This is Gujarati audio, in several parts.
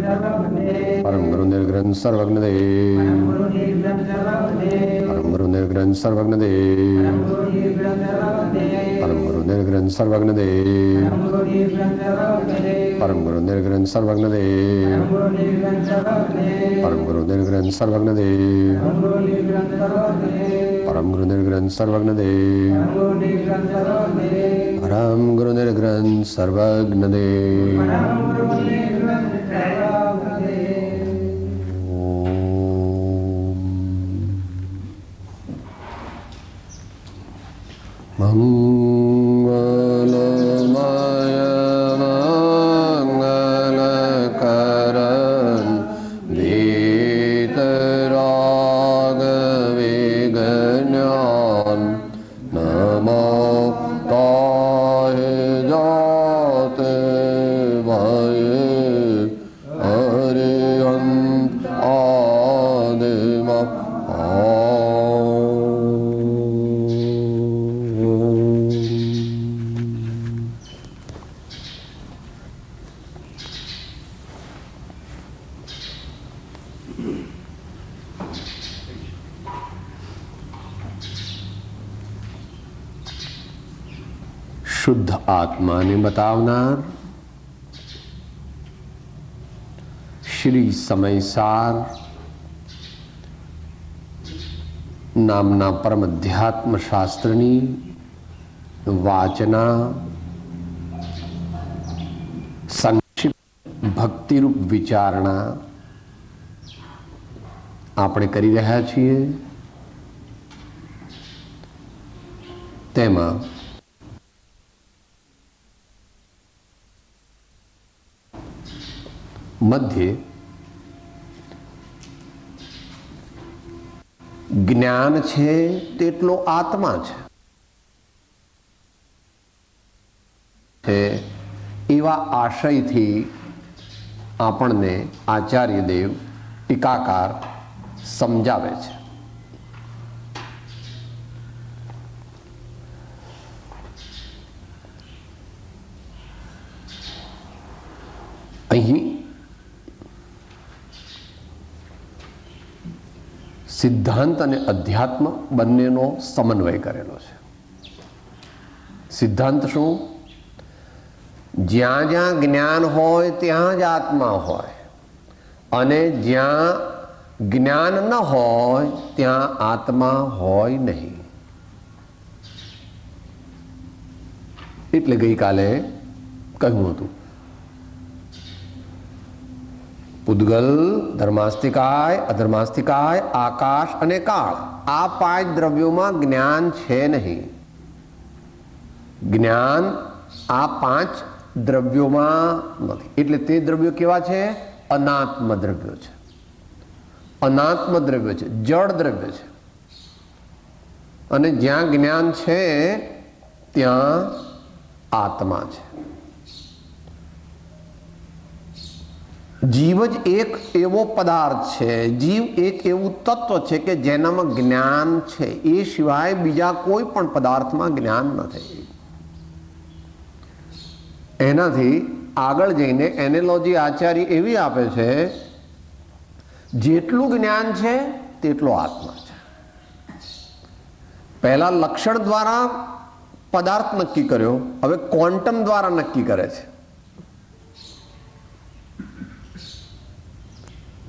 परम गुरु निर्ग्रंथ सर्वज्ञ देव, परम गुरु निर्ग्रंथ सर्वज्ञ देव, परम गुरु निर्ग्रंथ सर्वज्ञ देव, परम गुरु निर्ग्रंथ सर्वज्ञ देव, परम गुरु निर्ग्रंथ सर्वज्ञ देव, परम गुरु निर्ग्रंथ सर्वज्ञ देव, परम गुरु निर्ग्रंथ सर्वज्ञ देव। मंगलमय मंगलकरण वीतराग विज्ञान नमो ताहि जात भय अरिहंत आदिम शुद्ध आत्मा ने बतावनार श्री समयसार नामना परम अध्यात्म शास्त्रनी वाचना संक्षिप्त भक्ति रूप विचारणा આપણે કરી રહ્યા છીએ। તેમાં મધ્ય જ્ઞાન છે તેટલો આત્મા છે એવા આશયથી આપણને આચાર્ય દેવ ટીકાકાર સમજાવે છે। અહીં સિદ્ધાંત અને અધ્યાત્મ બંનેનો સમન્વય કરેલો છે। સિદ્ધાંત શું? જ્યાં જ્યાં જ્ઞાન હોય ત્યાં જ આત્મા હોય અને જ્યાં જ્ઞાન ન હોય ત્યાં આત્મા હોય નહીં। એટલે ગઈકાલે કહ્યું હતું પૂદગલ, ધર્માસ્તિકાય, અધર્માસ્તિકાય, આકાશ અને કાળ આ પાંચ દ્રવ્યોમાં જ્ઞાન છે નહીં। જ્ઞાન આ પાંચ દ્રવ્યોમાં નથી। એટલે તે દ્રવ્યો કેવા છે? અનાત્મ દ્રવ્યો છે, અનાત્મ દ્રવ્ય છે, જળ દ્રવ્ય છે। અને જ્યાં જ્ઞાન છે ત્યાં આત્મા છે। જીવ જ એક એવો પદાર્થ છે, જીવ એક એવું તત્વ છે કે જેનામાં જ્ઞાન છે, એ સિવાય બીજા કોઈ પણ પદાર્થમાં જ્ઞાન નથી। એનાથી આગળ જઈને એનાલોજી આચાર્ય એવી આપે છે જેટલું જ્ઞાન છે તેટલો આત્મા છે। પહેલા લક્ષણ દ્વારા પદાર્થ નક્કી કર્યો, હવે ક્વોન્ટમ દ્વારા નક્કી કરે છે।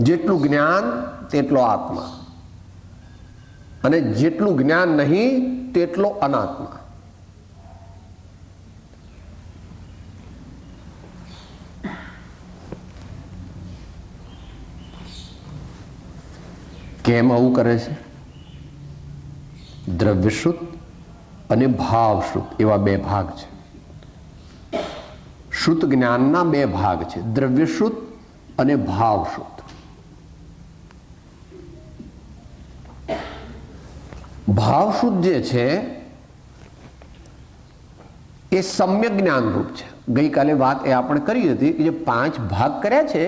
જેટલું જ્ઞાન તેટલો આત્મા અને જેટલું જ્ઞાન નહીં તેટલો અનાત્મા। કેમ આવું કરે છે? દ્રવ્યશ્રુત અને ભાવશ્રુત એવા બે ભાગ છે। શ્રુત જ્ઞાનના બે ભાગ છે, દ્રવ્યશ્રુત અને ભાવશ્રુત। ભાવશ્રુત જે છે એ સમ્યક જ્ઞાન રૂપ છે। ગઈકાલે વાત એ આપણે કરી હતી કે જે પાંચ ભાગ કર્યા છે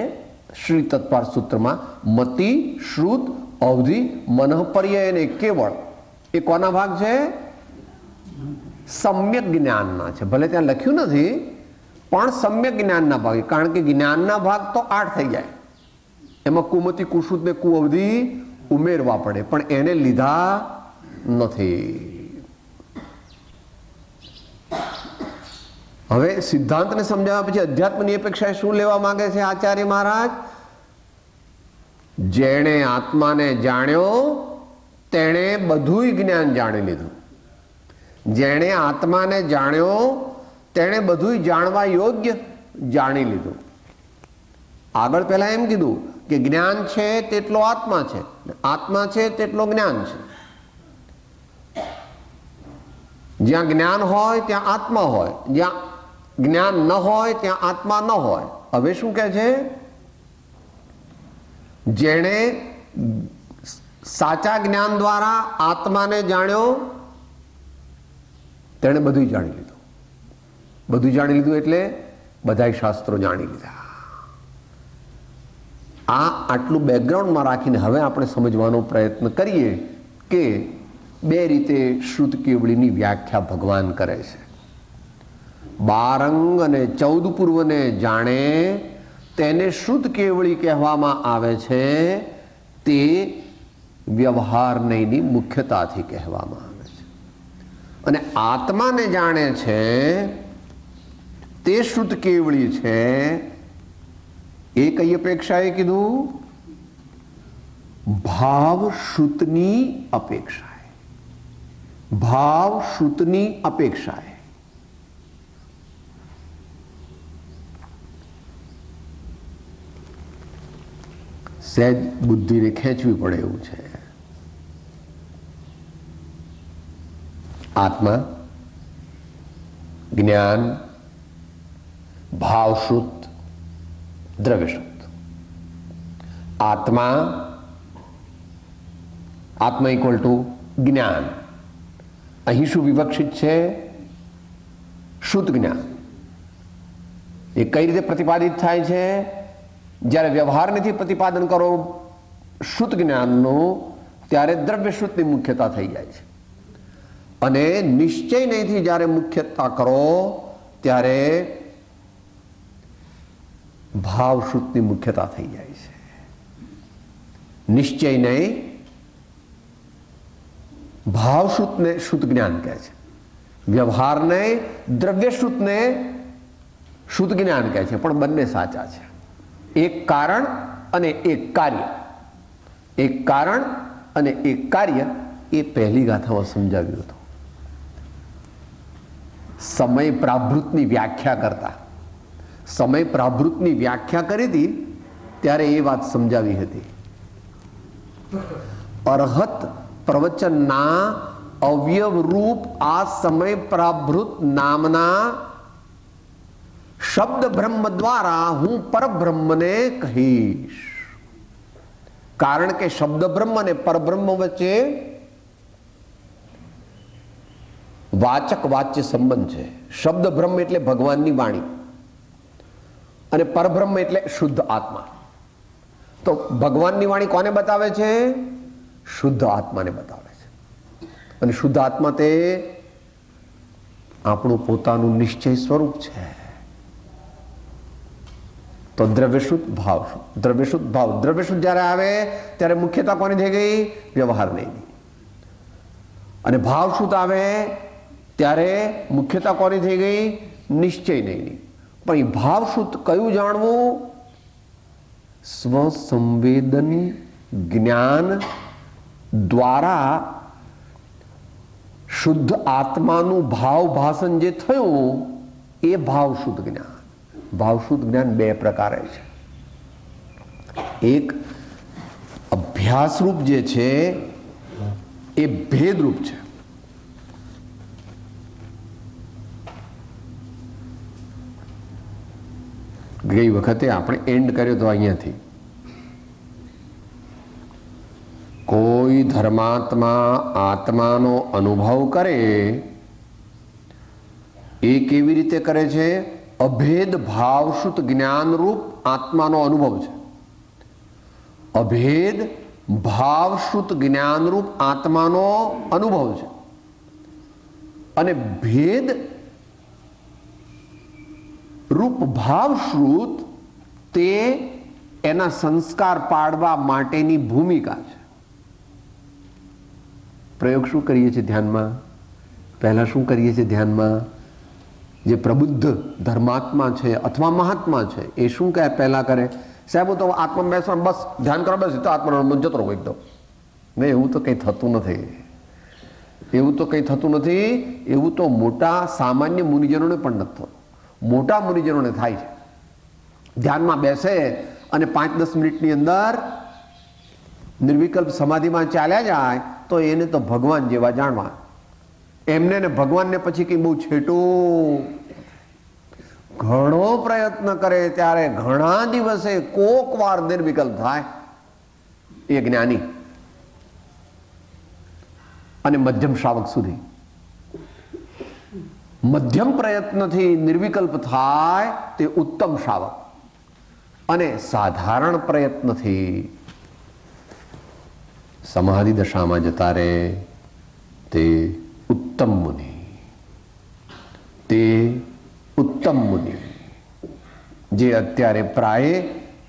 શ્રી તત્પાર સૂત્રમાં, મતિ, શ્રુત, અવધિ, મનઃપર્યય અને કેવળ, એ કોના ભાગ છે? સમ્યક જ્ઞાનના છે। ભલે ત્યાં લખ્યું નથી પણ સમ્યક જ્ઞાનના ભાગ, કારણ કે જ્ઞાનના ભાગ તો 8 થઈ જાય। એમાં કુમતિ, કુશુત ને કુઅવધિ ઉમેરવા પડે, પણ એને લીધા નથી. હવે સિદ્ધાંતને સમજાવ્યા પછી અધ્યાત્મની અપેક્ષાએ શું લેવા માંગે છે આચાર્ય મહારાજ? જેણે આત્માને જાણ્યો તેણે બધુંય જ્ઞાન જાણી લીધું. જેણે આત્માને જાણ્યો તેણે બધુંય જાણવા યોગ્ય જાણી લીધું. આગળ પહેલા એમ કીધું કે જ્ઞાન છે તેટલો આત્મા છે, આત્મા છે તેટલો જ્ઞાન છે. જ્યાં જ્ઞાન હોય ત્યાં આત્મા હોય, જ્યાં જ્ઞાન ન હોય ત્યાં આત્મા ન હોય. હવે શું કહે છે? જેણે સાચા જ્ઞાન દ્વારા આત્માને જાણ્યો તેણે બધું જાણી લીધું. બધું જાણી લીધું એટલે બધાય શાસ્ત્રો જાણી લીધા. આટલું બેકગ્રાઉન્ડમાં રાખીને હવે આપણે સમજવાનો પ્રયત્ન કરીએ કે બે રીતે શ્રુત કેવળીની વ્યાખ્યા ભગવાન કરે છે. 12 અંગ અને 14 પૂર્વને જાણે તેને શ્રુત કેવળી કહેવામાં આવે છે. તે વ્યવહાર નયની મુખ્યતાથી કહેવામાં આવે છે. અને આત્માને જાણે છે તે શ્રુત કેવળી છે. એ કઈ અપેક્ષાએ કીધું? ભાવ શ્રુતની અપેક્ષાએ. ભાવ શ્રુતની અપેક્ષાએ. સહેજ બુદ્ધિને ખેંચવી પડે એવું છે. આત્મા, જ્ઞાન, ભાવશ્રુત, દ્રવ્યશ્રુત. આત્મા ઇક્વલ ટુ જ્ઞાન. અહીં શું વિવક્ષિત છે? શુદ્ધ જ્ઞાન. એ કઈ રીતે પ્રતિપાદિત થાય છે? જ્યારે વ્યવહારથી પ્રતિપાદન કરો શુદ્ધ જ્ઞાનનું, ત્યારે દ્રવ્યશ્રુતની મુખ્યતા થઈ જાય છે. અને નિશ્ચય નહીંથી જ્યારે મુખ્યતા કરો ત્યારે ભાવશ્રુતની મુખ્યતા થઈ જાય છે. નિશ્ચય નહીં, ભાવશ્રુતને શુદ્ધ જ્ઞાન કહે છે. વ્યવહારને, દ્રવ્યશ્રુતને શુદ્ધ જ્ઞાન કહે છે. પણ બંને સાચા છે. એક કારણ અને એક કાર્ય. એક કારણ અને એક કાર્ય એ પહેલી ગાથામાં સમજાવ્યું હતું. સમય પ્રાભૃતની વ્યાખ્યા કરતા, સમય પ્રાભૃતની વ્યાખ્યા કરી હતી ત્યારે એ વાત સમજાવી હતી. અર્હત પ્રવચનના અવયવ રૂપ આ સમય પ્રાભૃત નામના શબ્દ બ્રહ્મ દ્વારા હું પરબ્રહ્મને કહીશ. કારણ કે શબ્દ બ્રહ્મ અને પરબ્રહ્મ વચ્ચે વાચક વાચ્ય સંબંધ છે. શબ્દ બ્રહ્મ એટલે ભગવાનની વાણી અને પરબ્રહ્મ એટલે શુદ્ધ આત્મા. તો ભગવાનની વાણી કોને બતાવે છે? શુદ્ધ આત્માને બતાવે છે. અને શુદ્ધ આત્મા તે આપણું પોતાનું નિશ્ચય સ્વરૂપ છે. તો દ્રવ્યશુદ્ધ ભાવ, દ્રવ્યશુદ્ધ ભાવ, દ્રવ્યશુદ્ધ જ્યારે આવે ત્યારે મુખ્યતા કોની થઈ ગઈ? વ્યવહાર નહીં. અને ભાવશુદ્ધ આવે ત્યારે મુખ્યતા કોની થઈ ગઈ? નિશ્ચય નહીં. પણ એ ભાવશુદ્ધ કયું જાણવું? સ્વસંવેદન જ્ઞાન દ્વારા શુદ્ધ આત્માનું ભાવ ભાષણ જે થયું એ ભાવશુદ્ધ જ્ઞાન. ભાવશુદ્ધ જ્ઞાન બે પ્રકારે છે. એક અભ્યાસરૂપ જે છે એ ભેદરૂપ છે. ગઈ વખતે આપણે એન્ડ કર્યો તો અહીંયાથી. કોઈ ધર્માત્મા આત્માનો અનુભવ કરે એ કેવી રીતે કરે છે? અભેદ ભાવશુદ્ધ જ્ઞાનરૂપ આત્માનો અનુભવ છે. અભેદ ભાવશુદ્ધ જ્ઞાનરૂપ આત્માનો અનુભવ છે. અને ભેદ રૂપ ભાવશ્રુત તે એના સંસ્કાર પાડવા માટેની ભૂમિકા છે. પ્રયોગ શું કરીએ છીએ ધ્યાનમાં? પહેલા શું કરીએ છીએ ધ્યાનમાં? જે પ્રબુદ્ધ ધર્માત્મા છે અથવા મહાત્મા છે એ શું કહે પહેલા કરે? સાહેબ હું તો આત્મા બેસવા બસ ધ્યાન કરવા બેસી તો આત્માનો જતો રહો એકદમ. નહીં, એવું તો કંઈ થતું નથી. એવું તો કંઈ થતું નથી. એવું તો મોટા સામાન્ય મુનિજનોને પણ નથી થતું. મોટા મુનિજનોને થાય છે. ધ્યાનમાં બેસે અને 5-10 મિનિટની અંદર નિર્વિકલ્પ સમાધિમાં ચાલ્યા જાય તો એને તો ભગવાન જેવા જાણવા. એમને ને ભગવાનને પછી કંઈ બહુ છેટું ઘણો પ્રયત્ન કરે ત્યારે ઘણા દિવસે કોક વાર નિર્વિકલ્પ થાય એ જ્ઞાની. અને મધ્યમ શ્રાવક સુધી મધ્યમ પ્રયત્નથી નિર્વિકલ્પ થાય તે ઉત્તમ શ્રાવક, અને સાધારણ પ્રયત્નથી સમાધિ દશામાં જતા રહે તે ઉત્તમ મુનિ. તે ઉત્તમ મુનિ જે અત્યારે પ્રાય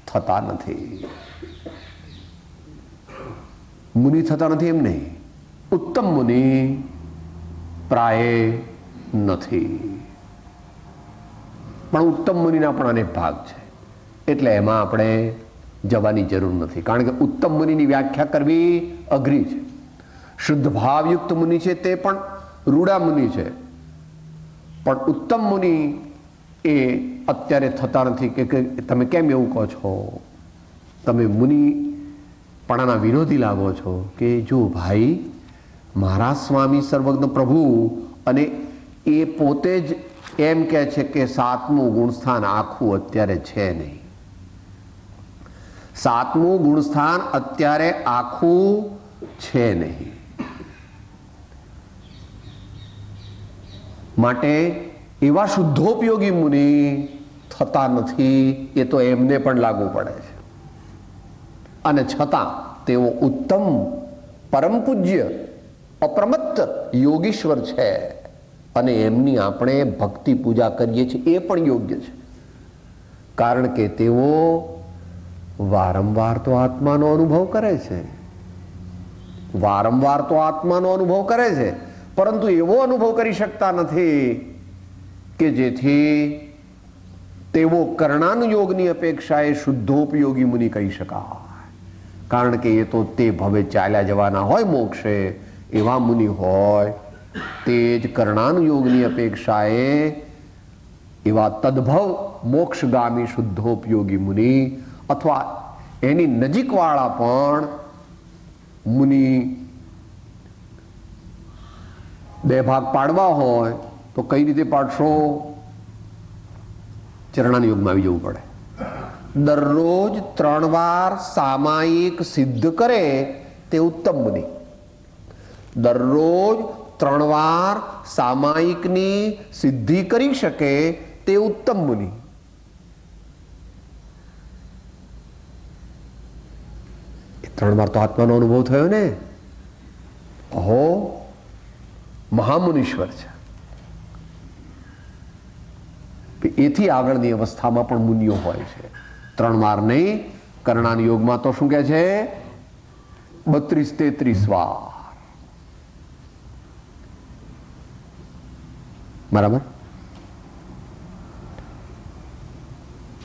થતા નથી. મુનિ થતા નથી એમ નહીં, ઉત્તમ મુનિ પ્રાય નથી. પણ ઉત્તમ મુનિના પણ અનેક ભાગ છે, એટલે એમાં આપણે જવાની જરૂર નથી. કારણ કે ઉત્તમ મુનિની વ્યાખ્યા કરવી અઘરી છે. શુદ્ધ ભાવયુક્ત મુનિ છે તે પણ રૂડા મુનિ છે, પણ ઉત્તમ મુનિ એ અત્યારે થતા નથી. કે તમે કેમ એવું કહો છો? તમે મુનિપણાના વિરોધી લાગો છો. કે જો ભાઈ, મારા સ્વામી સર્વજ્ઞ પ્રભુ, અને એ પોતે જ એમ કહે છે કે 7મું ગુણસ્થાન આખું અત્યારે છે નહીં. 7મું ગુણસ્થાન અત્યારે આખું છે નહીં. માટે એવા શુદ્ધોપયોગી મુનિ થતા નથી. એ તો એમને પણ લાગુ પડે છે. અને છતાં તેઓ ઉત્તમ પરમ પૂજ્ય અપ્રમત્ત યોગીશ્વર છે, અને એમની આપણે ભક્તિ પૂજા કરીએ છીએ એ પણ યોગ્ય છે. કારણ કે તેઓ વારંવાર તો આત્માનો અનુભવ કરે છે. વારંવાર તો આત્માનો અનુભવ કરે છે, પરંતુ એવો અનુભવ કરી શકતા નથી કે જેથી તેઓ કર્ણાનુયોગની અપેક્ષાએ શુદ્ધોપયોગી મુનિ કહી શકાય. કારણ કે એ તો તે ભવે ચાલ્યા જવાના હોય મોક્ષે, એવા મુનિ હોય તે જ કર્ણાનુયોગની અપેક્ષાએ એવા તદ્ભવ મોક્ષગામી શુદ્ધોપયોગી મુનિ અથવા એની નજીકવાળા પણ મુનિ બે ભાગ પાડવા હોય તો કઈ રીતે પાડશો? ચરણાનુયોગમાં આવી જવું પડે. દરરોજ 3 વાર સામાયિક સિદ્ધ કરે તે ઉત્તમ મુનિ. દરરોજ 3 વાર સામાયિકની સિદ્ધિ કરી શકે તે ઉત્તમ મુનિ. એ 3 વાર તો આત્માનો અનુભવ થયો ને. અહો, મહામુનીશ્વર છે. એથી આગળની અવસ્થામાં પણ મુનિઓ હોય છે. 3 વાર નહીં, કર્ણાનુયોગમાં તો શું કહે છે? 32-33 વાર. બરાબર.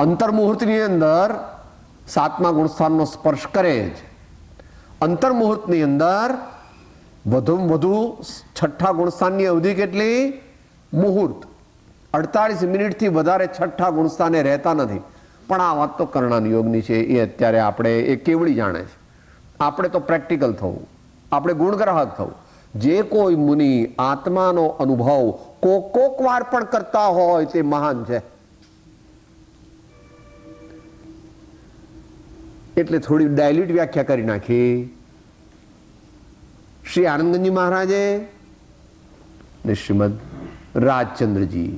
અંતર્મુહૂર્તની અંદર 7મા ગુણસ્થાનનો સ્પર્શ કરે છે. અંતર્મુહૂર્તની અંદર વધુમાં વધુ 6ઠ્ઠા ગુણસ્થાનની અવધિ કેટલી? મુહૂર્ત. 48 મિનિટથી વધારે 6ઠ્ઠા ગુણસ્થાને રહેતા નથી. પણ આ વાત તો કર્ણાનુયોગની છે, એ અત્યારે આપણે એ કેવડી જાણે છે. આપણે તો પ્રેક્ટિકલ થવું, આપણે ગુણગ્રાહક થવું. જે કોઈ મુનિ આત્માનો અનુભવ કોક વાર પણ કરતા હોય તે મહાન છે. એટલે થોડી ડાયલ્યુટ વ્યાખ્યા કરી નાખી શ્રી આનંદજી મહારાજે ને શ્રીમદ રાજચંદ્રજી.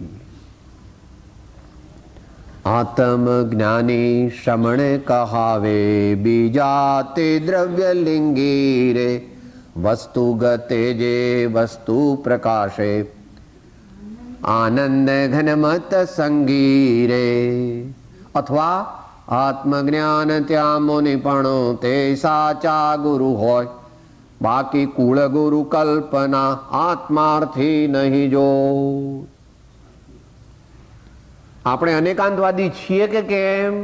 આત્મ જ્ઞાની શ્રમણ કહાવે બીજા તે દ્રવ્ય લિંગી રે, વસ્તુ ગતે જે વસ્તુ પ્રકાશે આનંદ ઘનમત સંગી રે. અથવા આત્મજ્ઞાન ત્યાં મુનિપણું તે સાચા ગુરુ હોય, બાકી કુળ ગુરુ કલ્પના આત્માર્થી નહીં જો. આપણે અનેકાંતવાદી છીએ કે કેમ?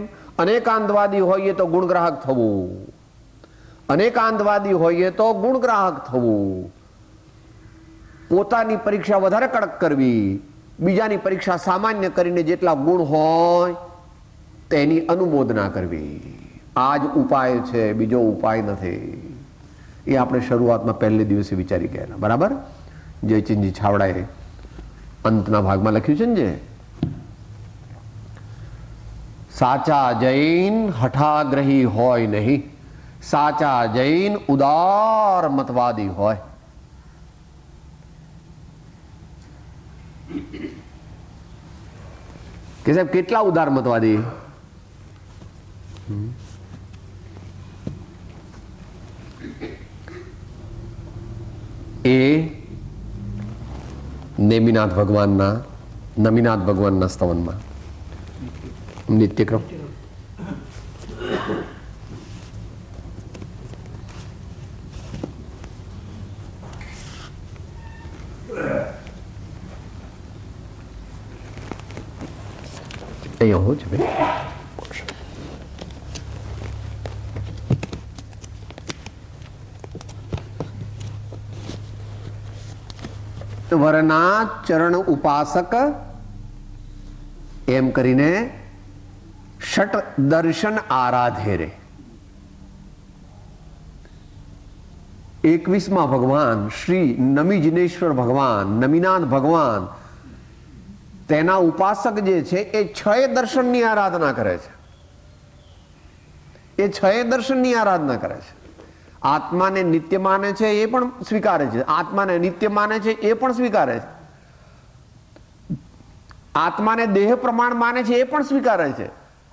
અનેકાંતવાદી હોઈએ તો ગુણગ્રાહક થવું, અનેકાંતવાદી હોઈએ તો ગુણગ્રાહક થવું, પોતાની પરીક્ષા વધારે કડક કરવી, બીજાની પરીક્ષા સામાન્ય કરીને જેટલા ગુણ હોય તેની અનુમોદના કરવી. આ જ ઉપાય છે, બીજો ઉપાય નથી. એ આપણે શરૂઆતમાં પહેલે દિવસે વિચારી ગયેલા. બરાબર? જયચંદજી છાવડાએ અંતના ભાગમાં લખ્યું છે ને, જે સાચા જૈન હઠાગ્રહી હોય નહીં, સાચા જૈન ઉદાર મતવાદી હોય. કે સાહેબ કેટલા ઉદાર મતવાદી? એ નમીનાથ ભગવાનના સ્તવનમાં નિત્યક્રમ અહીંયા હોય છે ભાઈ. વરના ચરણ ઉપાસક એમ કરીને ષટ દર્શન આરાધે રે. 21માં ભગવાન શ્રી નમી જિનેશ્વર ભગવાન, નમીનાથ ભગવાન, તેના ઉપાસક જે છે એ 6 દર્શનની આરાધના કરે છે. એ 6 દર્શનની આરાધના કરે છે. આત્માને નિત્ય માને છે એ પણ સ્વીકારે છે, આત્માને નિત્ય માને છે એ પણ સ્વીકારે છે, આત્માને દેહ પ્રમાણ માને છે એ પણ સ્વીકારે છે,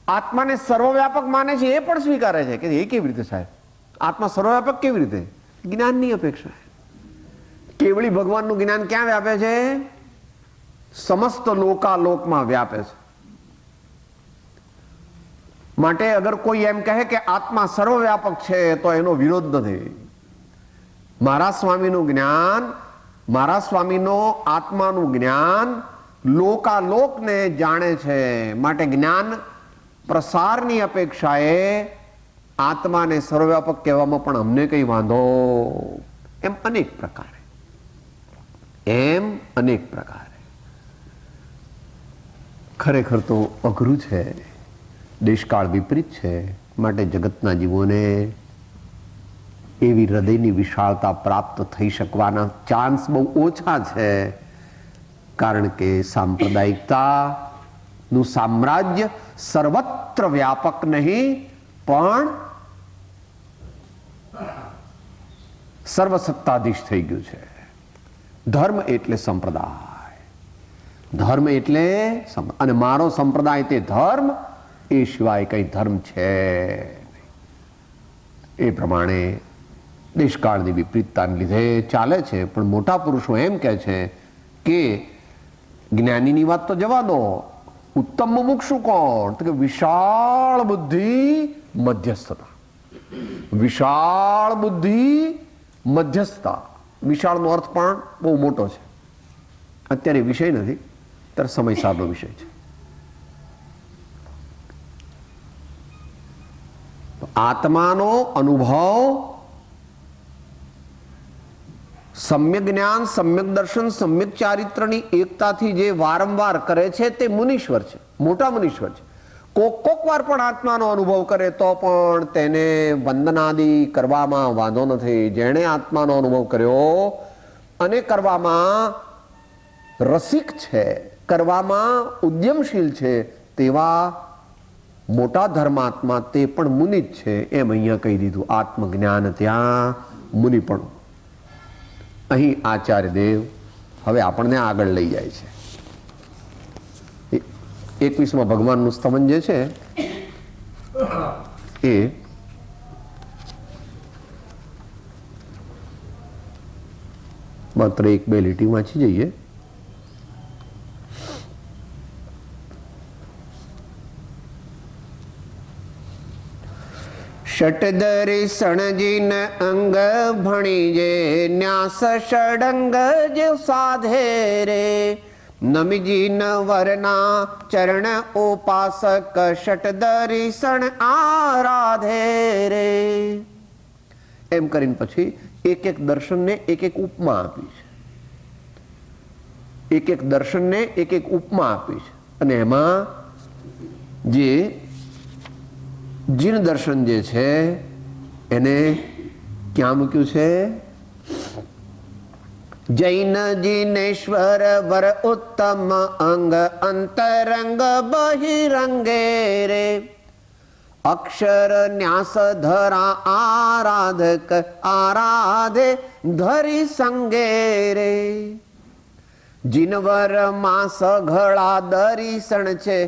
આત્માને સર્વવ્યાપક માને છે એ પણ સ્વીકારે છે. કે એ કેવી રીતે સાહેબ? આત્મા સર્વવ્યાપક કેવી રીતે? જ્ઞાનની અપેક્ષા. કેવળી ભગવાનનું જ્ઞાન ક્યાં વ્યાપે છે? સમસ્ત લોકાલોકમાં વ્યાપે છે. માટે અગર કોઈ એમ કહે કે આત્મા સર્વવ્યાપક છે તો એનો વિરોધ નથી. મારા સ્વામીનું જ્ઞાન, મારા સ્વામીનો આત્માનું જ્ઞાન લોકાલોકને જાણે છે. માટે જ્ઞાન પ્રસારની અપેક્ષાએ આત્માને સર્વવ્યાપક કહેવામાં પણ અમને કઈ વાંધો. એમ અનેક પ્રકારે ખરેખર તો અઘરું છે, દેશકાળ વિપરીત છે. માટે જગતના જીવોને એવી હૃદયની વિશાળતા પ્રાપ્ત થઈ શકવાના ચાન્સ બહુ ઓછા છે. કારણ કે સાંપ્રદાયિકતાનું સામ્રાજ્ય સર્વત્ર વ્યાપક નહીં પણ સર્વસત્તાધીશ થઈ ગયું છે. ધર્મ એટલે સંપ્રદાય, ધર્મ એટલે અને મારો સંપ્રદાય તે ધર્મ, એ સિવાય કઈ ધર્મ છે. એ પ્રમાણે દેશકાળની વિપરીતતાને લીધે ચાલે છે. પણ મોટા પુરુષો એમ કહે છે કે જ્ઞાનીની વાત તો જવા દો, ઉત્તમ મુમુક્ષુ કોણ? તો કે વિશાળ બુદ્ધિ મધ્યસ્થતા. વિશાળ બુદ્ધિ મધ્યસ્થતા. વિશાળનો અર્થ પણ બહુ મોટો છે. અત્યારે વિષય નથી, ત્યારે સમયસારનો વિષય છે. આત્માનો અનુભવ સમ્યક જ્ઞાન, સમ્યક દર્શન, સમ્યક ચારિત્રની એકતાથી જે વારંવાર કરે છે તે મુનીશ્વર છે, મોટા મુનીશ્વર છે. કોક વાર પણ આત્માનો અનુભવ કરે તો પણ તેને વંદનાદિ કરવામાં વાંધો નથી. જેણે આત્માનો અનુભવ કર્યો અને કરવામાં રસિક છે, કરવામાં ઉદ્યમશીલ છે, તેવા મોટા ધર્માત્મા તે પણ મુનિ જ છે. એમ અહીંયા કહી દીધું. આત્મજ્ઞાન ત્યાં મુનિ પણ. અહીં આચાર્ય દેવ હવે આપણને આગળ લઈ જાય છે. 21માં ભગવાનનું સ્તવન જે છે એ માત્ર 1-2 લીટી વાંચી જઈએ. ષટદરી સણજીન અંગ ભણીજે ન્યાસ ષડંગ જે સાધે રે નમીજી ન વરના ચરણ ઉપાસક ષટદરી સણ આરાધે રે. એમ કરીને પછી એક એક દર્શનને એક એક ઉપમા આપી છે. એક એક દર્શનને એક એક ઉપમા આપી છે અને એમાં જે જીન દર્શન જે છે એને ક્યાં મૂક્યું છે? જૈન જીનેશ્વર વર ઉત્તમ અંગ અંતરંગ બહિરંગે રે અક્ષર ન્યાસ ધરા આરાધક આરાધે ધરી સંગે રે જીનવર માસ ઘળા દરીસણ છે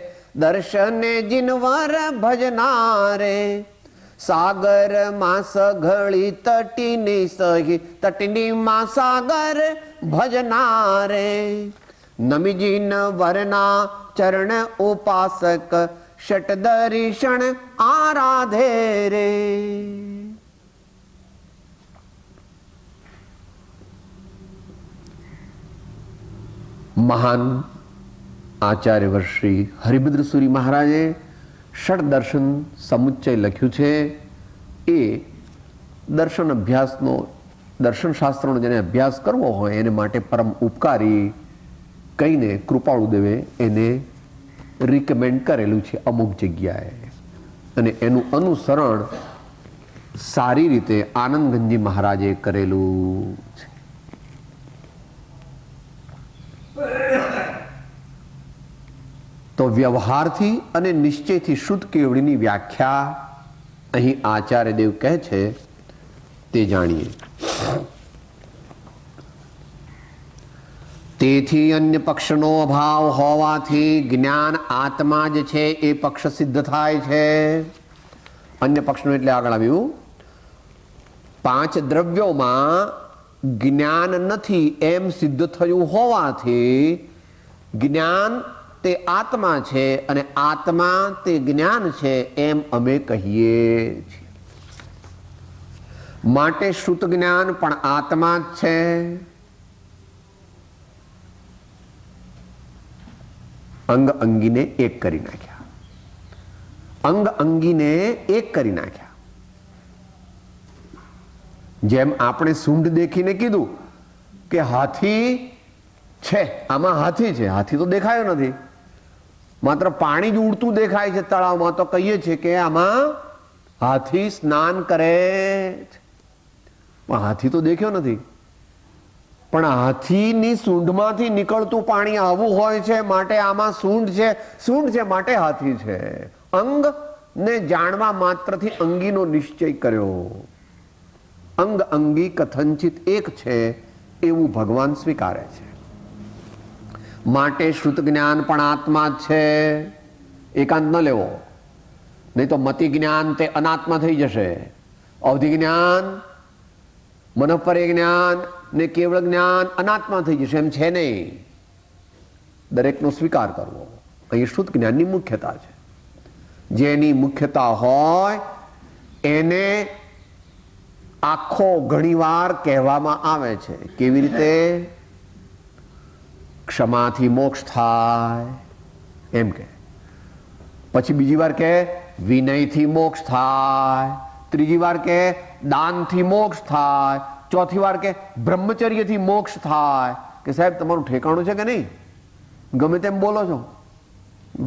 દર્શને જીનવર ભજનારે સાગર માસ ઘળી તટીની સહી તટીની માં સાગર ભજનારે નમીજીન વરના ચરણ ઉપાસક ષટદરીષણ આરાધે રે. મહાન આચાર્ય શ્રી હરિભદ્ર સુરી મહારાજે ષડ દર્શન સમુચ્ચય લખ્યું છે. એ દર્શન અભ્યાસનો દર્શન શાસ્ત્રનો જેને અભ્યાસ કરવો હોય એને માટે પરમ ઉપકારી કહીને કૃપાળુદેવે એને રિકમેન્ડ કરેલું છે અમુક જગ્યાએ અને એનું અનુસરણ સારી રીતે આનંદગંજી મહારાજે કરેલું છે. તો વ્યવહારથી અને નિશ્ચયથી શુદ્ધ કેવડીની વ્યાખ્યા અહીં આચાર્યદેવ કહે છે તે જાણીએ. તેથી અન્ય પક્ષનો અભાવ હોવાથી જ્ઞાન આત્મા જ છે એ પક્ષ સિદ્ધ થાય છે. અન્ય પક્ષનો એટલે આગળ આવ્યું 5 દ્રવ્યોમાં જ્ઞાન નથી એમ સિદ્ધ થયું હોવાથી જ્ઞાન તે આત્મા છે અને આત્મા તે જ્ઞાન છે એમ અમે કહીએ છીએ. માટે શ્રુત જ્ઞાન પણ આત્મા જ છે. અંગ અંગીને એક કરી નાખ્યા. અંગ અંગીને એક કરી નાખ્યા. જેમ આપણે સૂંઢ દેખીને કીધું કે હાથી છે, આમાં હાથી છે, હાથી તો દેખાયો નથી, માત્ર પાણી જ ઉડતું દેખાય છે તળાવમાં, તો કહીએ છીએ કે આમાં હાથી સ્નાન કરે છે. પણ હાથી તો દેખ્યો નથી. પણ હાથીની સૂંઢમાંથી નીકળતું પાણી આવું હોય છે માટે આમાં સૂંઢ છે, સૂંઢ છે માટે હાથી છે. અંગ ને જાણવા માત્રથી અંગીનો નિશ્ચય કર્યો. અંગ અંગી કથનચિત એક છે એવું ભગવાન સ્વીકારે છે. માટે શ્રુત જ્ઞાન પણ આત્મા જ છે. એકાંત ન લેવો, નહીં તો મતિ જ્ઞાન તે અનાત્મા થઈ જશે. અવધિ જ્ઞાન, મનપરે જ્ઞાન ને કેવળ જ્ઞાન અનાત્મા થઈ જશે એમ છે નહીં. દરેકનો સ્વીકાર કરવો. અહીં શુદ્ધ જ્ઞાનની મુખ્યતા છે. જેની મુખ્યતા હોય એને આખો ઘણીવાર કહેવામાં આવે છે. કેવી રીતે? ક્ષમાથી મોક્ષ થાય એમ કે, પછી બીજી વાર કે વિનયથી મોક્ષ થાય, ત્રીજી વાર કે દાનથી મોક્ષ થાય, ચોથી વાર કે બ્રહ્મચર્યથી મોક્ષ થાય. કે સાહેબ તમારું ઠેકાણું છે કે નહીં? ગમે તેમ બોલો છો.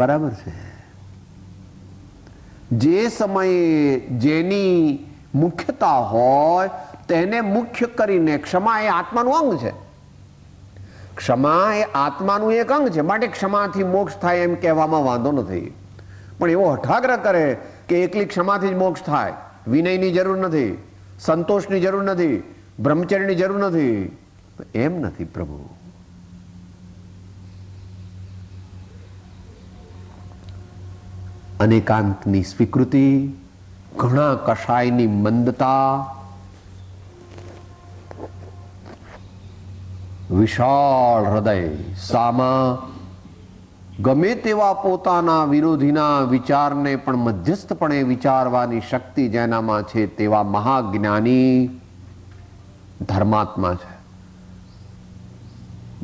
બરાબર છે. જે સમયે જેની મુખ્યતા હોય તેને મુખ્ય કરીને, ક્ષમા એ આત્માનું અંગ છે. ક્ષમા એ આત્માનું એક અંગ છે માટે ક્ષમાથી મોક્ષ થાય એમ કહેવામાં વાંધો નથી. પણ એવો હઠાગ્રહ કરે કે એકલી ક્ષમાથી જ મોક્ષ થાય, વિનયની જરૂર નથી, સંતોષની જરૂર નથી, બ્રહ્મચર્યની જરૂર નથી, એમ નથી પ્રભુ. અનેકાંતની સ્વીકૃતિ, ઘણા કષાયની મંદતા, વિશાળ હૃદય, સામા ગમે તેવા પોતાના વિરોધીના વિચારને પણ મધ્યસ્થપણે વિચારવાની શક્તિ જેનામાં છે તેવા મહાજ્ઞાની ધર્માત્મા છે.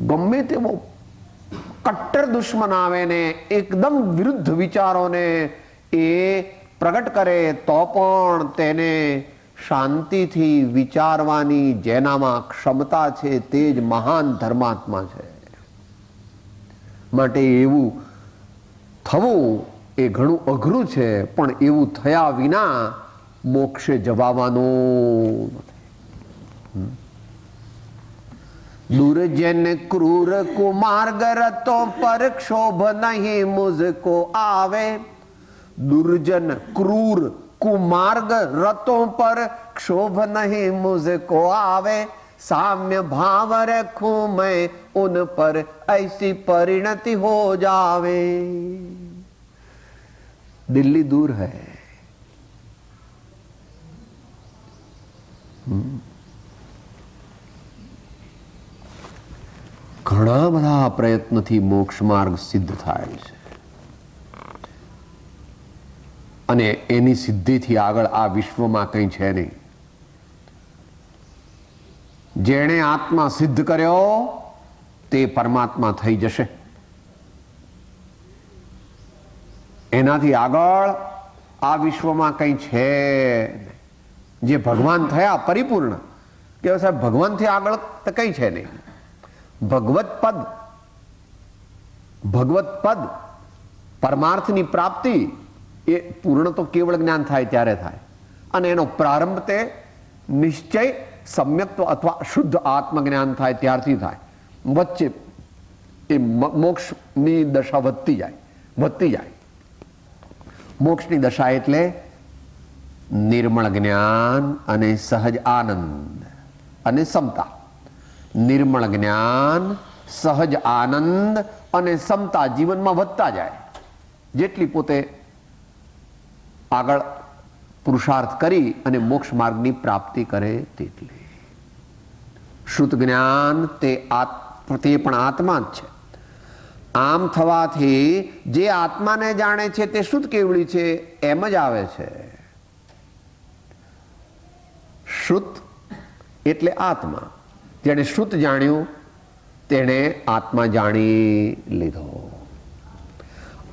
ગમે તેવો કટ્ટર દુશ્મન આવે ને એકદમ વિરુદ્ધ વિચારોને એ પ્રગટ કરે તો પણ તેને શાંતિથી વિચારવાની જેનામાં ક્ષમતા છે તે જ મહાન ધર્માત્મા છે. માટે એવું થવું એ ઘણું અઘરું છે, પણ એવું થયા વિના મોક્ષે જવાનું નથી. દુર્જન ક્રૂર કુમાર્ગ રતો પર ક્ષોભ નહીં મુઝકો આવે. દુર્જન ક્રૂર कुमार्ग रतों पर क्षोभ नहीं मुझको आवे. साम्य भाव रखूं मैं उन पर ऐसी परिणति हो जावे. दिल्ली दूर है. ઘણા બધા પ્રયત્નથી મોક્ષ માર્ગ સિદ્ધ થાય છે અને એની સિદ્ધિથી આગળ આ વિશ્વમાં કંઈ છે નહીં. જેણે આત્મા સિદ્ધ કર્યો તે પરમાત્મા થઈ જશે. એનાથી આગળ આ વિશ્વમાં કંઈ છે નહીં. જે ભગવાન થયા પરિપૂર્ણ કે સાહેબ ભગવાનથી આગળ તો કંઈ છે નહીં. ભગવત પદ પરમાર્થની પ્રાપ્તિ એ પૂર્ણ તો કેવળ જ્ઞાન થાય ત્યારે થાય, અને એનો પ્રારંભ તે નિશ્ચય સમ્યક્ત્વ અથવા શુદ્ધ આત્મજ્ઞાન થાય ત્યારથી થાય. વચ્ચે એ મોક્ષની દશા વધતી જાય. મોક્ષની દશા એટલે નિર્મળ જ્ઞાન અને સહજ આનંદ અને સમતા. નિર્મળ જ્ઞાન, સહજ આનંદ અને સમતા જીવનમાં વધતા જાય. જેટલી પોતે આગળ પુરુષાર્થ કરી અને મોક્ષ માર્ગની પ્રાપ્તિ કરે તેટલી. શુદ્ધ જ્ઞાન તે પણ આત્મા જ છે. આમ થવાથી જે આત્માને જાણે છે તે શુદ્ધ કેવળી છે એમ જ આવે છે. શુદ્ધ એટલે આત્મા. જેણે શુદ્ધ જાણ્યું તેણે આત્મા જાણી લીધો,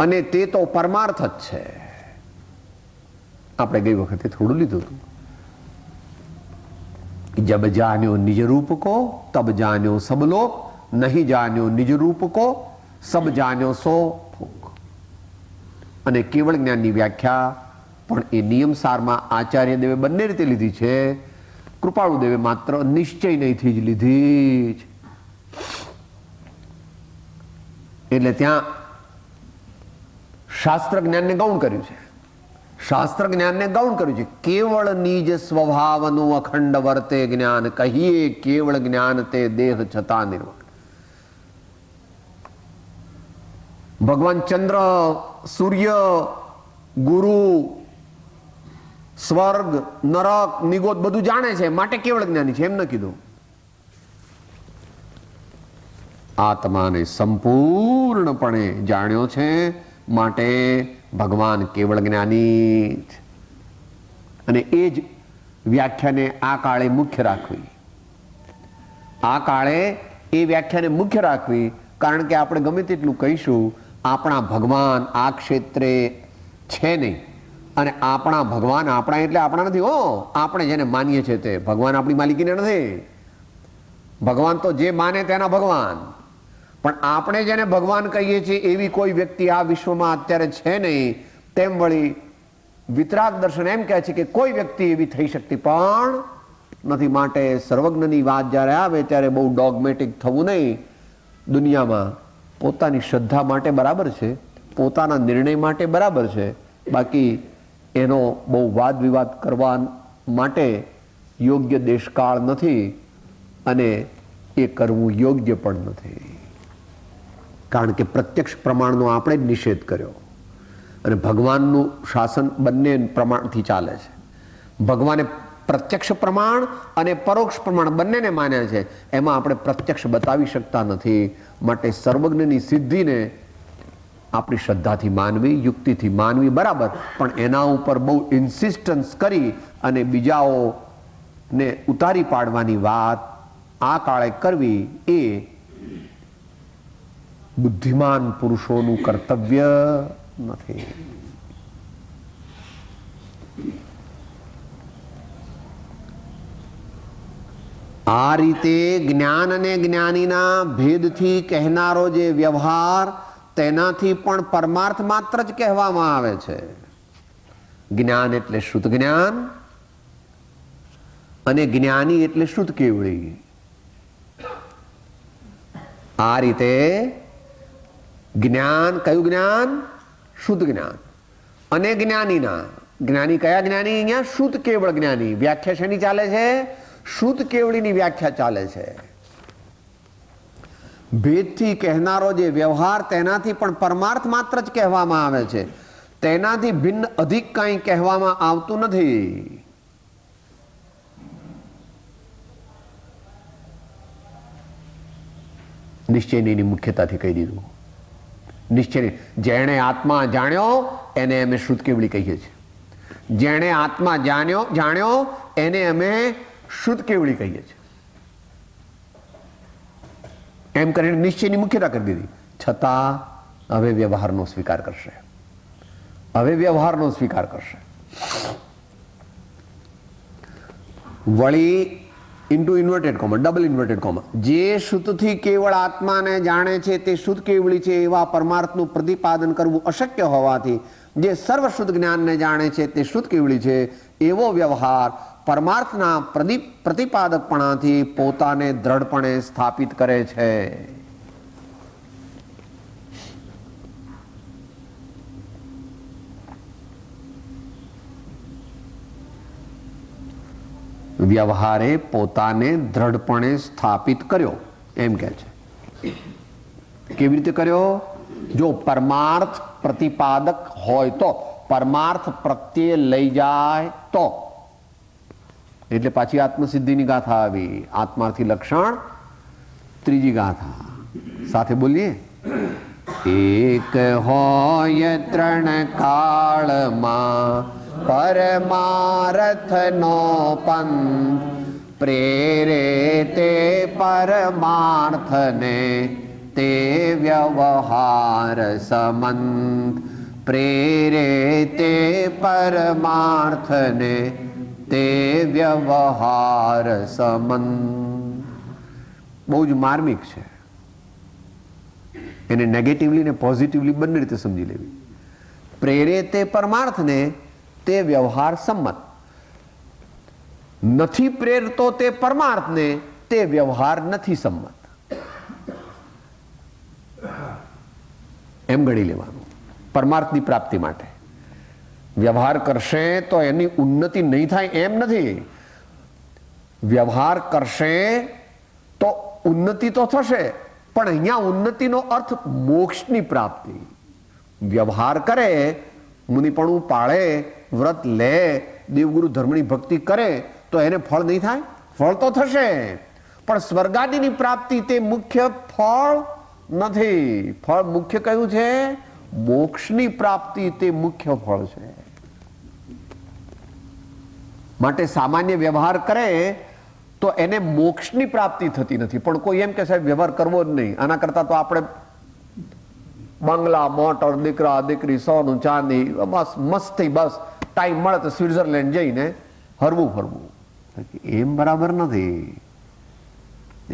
અને તે તો પરમાર્થ જ છે. આપણે ગઈ વખતે થોડું લીધું હતું. જબ જાન્યો નિજ રૂપ કો તબ જાન્યો સબ લોક, નહીં જાન્યો નિજ રૂપ કો સબ જાન્યો સો ફૂક. અને કેવળ જ્ઞાનની વ્યાખ્યા પણ એ નિયમ સારમાં આચાર્ય દેવે બંને રીતે લીધી છે. કૃપાળુ દેવે માત્ર નિશ્ચય નહીંથી જ લીધી છે. એટલે ત્યાં શાસ્ત્ર જ્ઞાનને ગૌણ કર્યું છે. શાસ્ત્ર જ્ઞાનને ગૌણ કર્યું છે. કેવળ નિજ સ્વભાવનું અખંડ વર્તે જ્ઞાન કહીએ, કેવળ જ્ઞાન તે દેહ છતાં નિર્વાણ. ભગવાન ચંદ્ર, સૂર્ય, ગુરુ, સ્વર્ગ, નરક, નિગોદ બધું જાણે છે માટે કેવળ જ્ઞાની છે એમ ન કીધું. આત્માને સંપૂર્ણપણે જાણ્યો છે માટે ભગવાન કેવળ જ્ઞાની છે. અને એ જ વ્યાખ્યાને આ કાળે મુખ્ય રાખવી. આ કાળે એ વ્યાખ્યાને મુખ્ય રાખવી, કારણ કે આપણે ગમે તેટલું કહીશું આપણા ભગવાન આ ક્ષેત્રે છે નહીં. અને આપણા ભગવાન આપણા એટલે આપણા નથી હો. આપણે જેને માનીએ છીએ તે ભગવાન આપણી માલિકીને નથી. ભગવાન તો જે માને તેના ભગવાન. પણ આપણે જેને ભગવાન કહીએ છીએ એવી કોઈ વ્યક્તિ આ વિશ્વમાં અત્યારે છે નહીં. તેમ વળી વિતરાગ દર્શન એમ કહે છે કે કોઈ વ્યક્તિ એવી થઈ શકતી પણ નથી. માટે સર્વજ્ઞની વાત જ્યારે આવે ત્યારે બહુ ડોગમેટિક થવું નહીં. દુનિયામાં પોતાની શ્રદ્ધા માટે બરાબર છે, પોતાના નિર્ણય માટે બરાબર છે, બાકી એનો બહુ વાદ વિવાદ કરવા માટે યોગ્ય દેશકાળ નથી, અને એ કરવું યોગ્ય પણ નથી. કારણ કે પ્રત્યક્ષ પ્રમાણનો આપણે જ નિષેધ કર્યો, અને ભગવાનનું શાસન બંને પ્રમાણથી ચાલે છે. ભગવાને પ્રત્યક્ષ પ્રમાણ અને પરોક્ષ પ્રમાણ બંનેને માન્યા છે. એમાં આપણે પ્રત્યક્ષ બતાવી શકતા નથી. માટે સર્વજ્ઞની સિદ્ધિને આપણી શ્રદ્ધાથી માનવી, યુક્તિથી માનવી બરાબર, પણ એના ઉપર બહુ ઇન્સિસ્ટન્સ કરી અને બીજાઓને ઉતારી પાડવાની વાત આ કાળે કરવી એ બુદ્ધિમાન પુરુષોનું કર્તવ્ય નથી. આ રીતે જ્ઞાન અને જ્ઞાનીના ભેદથી કહેનારો જે વ્યવહાર, તેનાથી પણ પરમાર્થ માત્ર જ કહેવામાં આવે છે. જ્ઞાન એટલે શુદ્ધ જ્ઞાન અને જ્ઞાની એટલે શુદ્ધ કેવળી. આ રીતે જ્ઞાન, કયું જ્ઞાન? શુદ્ધ જ્ઞાન. અને જ્ઞાનીના, જ્ઞાની કયા જ્ઞાની? અહીંયા શુદ્ધ કેવળ જ્ઞાની. વ્યાખ્યા શેની ચાલે છે? શુદ્ધ કેવળીની વ્યાખ્યા ચાલે છે. ભેદથી કહેનારો જે વ્યવહાર, તેનાથી પણ પરમાર્થ માત્ર જ કહેવામાં આવે છે. તેનાથી ભિન્ન અધિક કંઈ કહેવામાં આવતું નથી. નિશ્ચયની મુખ્યતાથી કહી દીધું. નિશ્ચય, જેણે આત્મા જાણ્યો એને અમે શુદ્ધ કેવળી કહીએ છીએ. જેણે આત્મા જાણ્યો એને અમે શુદ્ધ કેવળી કહીએ છીએ. એમ કરીને નિશ્ચયની મુખ્યતા કરી દીધી. છતાં હવે વ્યવહારનો સ્વીકાર કરશે. હવે વ્યવહારનો સ્વીકાર કરશે. વળી into inverted comma, double inverted comma, જે શુદ્ધથી કેવળ આત્માને જાણે છે તે શુદ્ધ કેવળી છે એવા પરમાર્થનું પ્રતિપાદન કરવું અશક્ય હોવાથી જે સર્વ શુદ્ધ જ્ઞાનને જાણે છે તે શુદ્ધ કેવળી છે એવો વ્યવહાર પરમાર્થના પ્રતિપાદકપણાથી પોતાને દ્રઢપણે સ્થાપિત કરે છે. વ્યવહારે પોતાને દ્રઢપણે સ્થાપિત કર્યો એમ કહે છે. કેવી રીતે કર્યો? જો પરમાર્થ પ્રતિપાદક હોય તો, પરમાર્થ પ્રત્યે લઈ જાય તો. એટલે પાછી આત્મસિદ્ધિની ગાથા આવી. આત્માર્થી લક્ષણ, ત્રીજી ગાથા સાથે બોલીએ. એક હોય ત્રણ કાળમાં પરમાર્થનો પંથ, પ્રેરે તે પરમાર્થને તે વ્યવહાર સમંત. પ્રેરે તે પરમાર્થને તે વ્યવહાર સમંત. બહુ જ માર્મિક છે. એને નેગેટિવલી ને પોઝિટિવલી બંને રીતે સમજી લેવી. પ્રેરે તે પરમાર્થને તે વ્યવહાર સંમત. નથી પ્રેરતો તે પરમાર્થને તે વ્યવહાર નથી સંમત. એમ ગણી લેવાનું. પરમાર્થની પ્રાપ્તિ માટે વ્યવહાર કરશે તો એની ઉન્નતિ નહીં થાય એમ નથી. વ્યવહાર કરશે તો ઉન્નતિ તો થશે, પણ અહીંયા ઉન્નતિનો અર્થ મોક્ષની પ્રાપ્તિ. વ્યવહાર કરે, મુનિપણું પાળે, વ્રત લે, દેવગુરુ ધર્મની ભક્તિ કરે તો એને ફળ નહીં થાય? ફળ તો થશે, પણ સ્વર્ગાદિની પ્રાપ્તિ તે મુખ્ય ફળ નથી. ફળ મુખ્ય કયું છે? મોક્ષની પ્રાપ્તિ તે મુખ્ય ફળ છે. માટે સામાન્ય વ્યવહાર કરે તો એને મોક્ષની પ્રાપ્તિ થતી નથી. પણ કોઈ એમ કે સાહેબ વ્યવહાર કરવો જ નહીં, આના કરતા તો આપણે બંગલા, મોટર, દીકરા દીકરી, સોનું ચાંદી, બસ મસ્તી, બસ ટાઈમ મળે તો સ્વિટ્ઝરલેન્ડ જઈને હરવું ફરવું. એમ બરાબર નથી.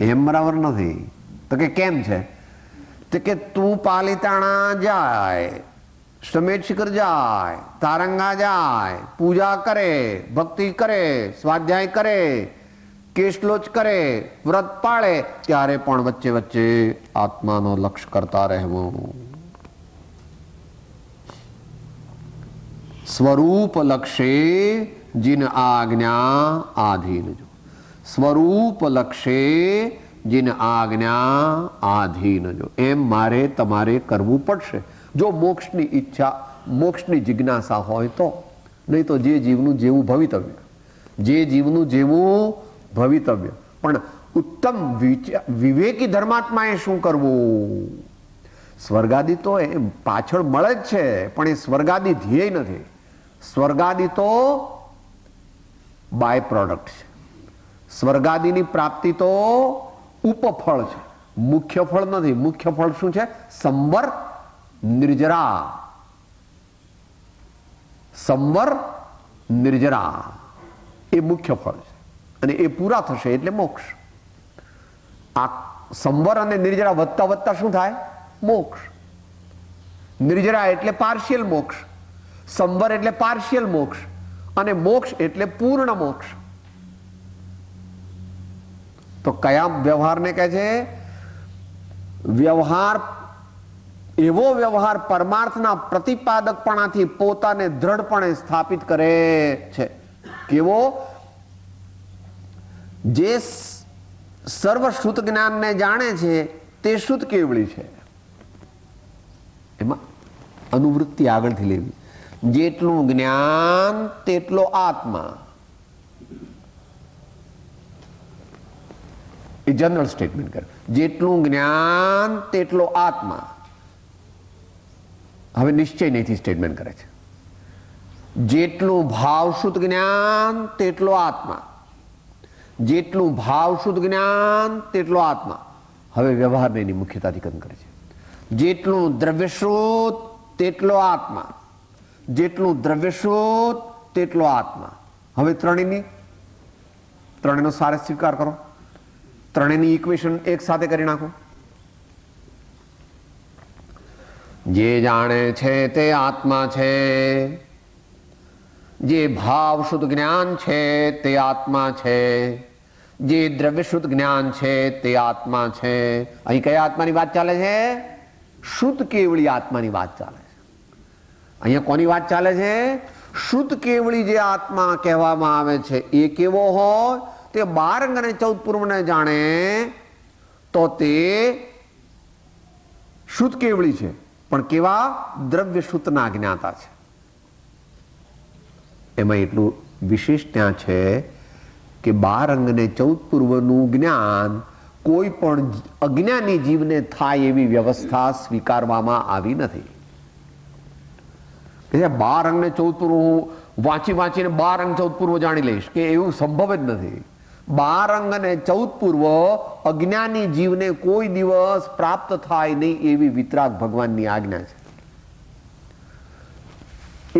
એમ બરાબર નથી. તો કે કેમ છે? તો કે તું પાલિતાણા જાય, સમેત શિખર જાય, તારંગા જાય, પૂજા કરે, ભક્તિ કરે, સ્વાધ્યાય કરે, કેશલોચ કરે, વ્રત પાળે, ત્યારે પણ વચ્ચે વચ્ચે આત્માનો લક્ષ્ય કરતા રહેવું. સ્વરૂપ લક્ષે જીન આજ્ઞા આધીન. જો સ્વરૂપ લક્ષે જીન આજ્ઞા આધીન. જો એમ મારે તમારે કરવું પડશે જો મોક્ષની ઈચ્છા, મોક્ષની જિજ્ઞાસા હોય તો. નહીં તો જે જીવનું જેવું ભવિતવ્ય, જે જીવનું જેવું ભવિતવ્ય. પણ ઉત્તમ વિવેકી ધર્માત્માએ શું કરવું? સ્વર્ગાદી તો એ પાછળ મળે જ છે, પણ એ સ્વર્ગાદી ધ્યેય નથી. સ્વર્ગાદી તો બાય પ્રોડક્ટ છે. સ્વર્ગાદીની પ્રાપ્તિ તો ઉપફળ છે, મુખ્ય ફળ નથી. મુખ્ય ફળ શું છે? સંવર નિર્જરા. સંવર નિર્જરા એ મુખ્ય ફળ છે, અને એ પૂરા થશે એટલે મોક્ષ. આ સંવર અને નિર્જરા વધતા વધતા શું થાય? મોક્ષ. નિર્જરા એટલે પાર્શિયલ મોક્ષ, સંવર એટલે પાર્શિયલ મોક્ષ, અને મોક્ષ એટલે પૂર્ણ મોક્ષ. તો કયા વ્યવહારને કહે છે? વ્યવહાર, એવો વ્યવહાર પરમાર્થના પ્રતિપાદકપણાથી પોતાને દ્રઢપણે સ્થાપિત કરે છે. કેવો? જે સર્વ શુદ્ધ જ્ઞાનને જાણે છે તે શુદ્ધ કેવળી છે. એમાં અનુવૃત્તિ આગળથી લેવી. જેટલું જ્ઞાન તેટલો આત્મા. એ જનરલ સ્ટેટમેન્ટ કરે. જેટલું જ્ઞાન તેટલો આત્મા. હવે નિશ્ચય નહીંથી સ્ટેટમેન્ટ કરે છે. જેટલું ભાવ શુદ્ધ જ્ઞાન તેટલો આત્મા. જેટલું ભાવ શુદ્ધ જ્ઞાન તેટલો આત્મા. હવે વ્યવહારને એની મુખ્યતાથી કથન કરે છે. જેટલું દ્રવ્ય શુદ્ધ તેટલો આત્મા. જેટલું દ્રવ્ય શુદ્ધ તેટલો આત્મા. હવે ત્રણેયનો સાર સ્વીકાર કરો. ત્રણેયની ઇક્વેશન એક સાથે કરી નાખો. જે જાણે છે તે આત્મા છે. જે ભાવ શુદ્ધ જ્ઞાન છે તે આત્મા છે. જે દ્રવ્ય શુદ્ધ જ્ઞાન છે તે આત્મા છે. અહીં કયા આત્માની વાત ચાલે છે? શુદ્ધ કેવળી આત્માની વાત ચાલે છે. અહીંયા કોની વાત ચાલે છે? શુદ્ધ કેવળી જે આત્મા કહેવામાં આવે છે એ કેવો હોય? તે 12 અંગ અને 14 પૂર્વને જાણે તો તે શુદ્ધ કેવળી છે. પણ કેવા? દ્રવ્ય શુદ્ધના જ્ઞાતા છે. એમાં એટલું વિશેષ ત્યાં છે કે 12 અંગ અને 14 પૂર્વનું જ્ઞાન કોઈ પણ અજ્ઞાની જીવને થાય એવી વ્યવસ્થા સ્વીકારવામાં આવી નથી. 12 અંગ ને 14 પૂર્વ હું વાંચીને 12 અંગ 14 પૂર્વ જાણી લઈશ, કે એવું સંભવ જ નથી. 12 અંગ અને 14 પૂર્વ અજ્ઞાની જીવને કોઈ દિવસ પ્રાપ્ત થાય નહીં એવી વિતરાગ ભગવાનની આજ્ઞા છે.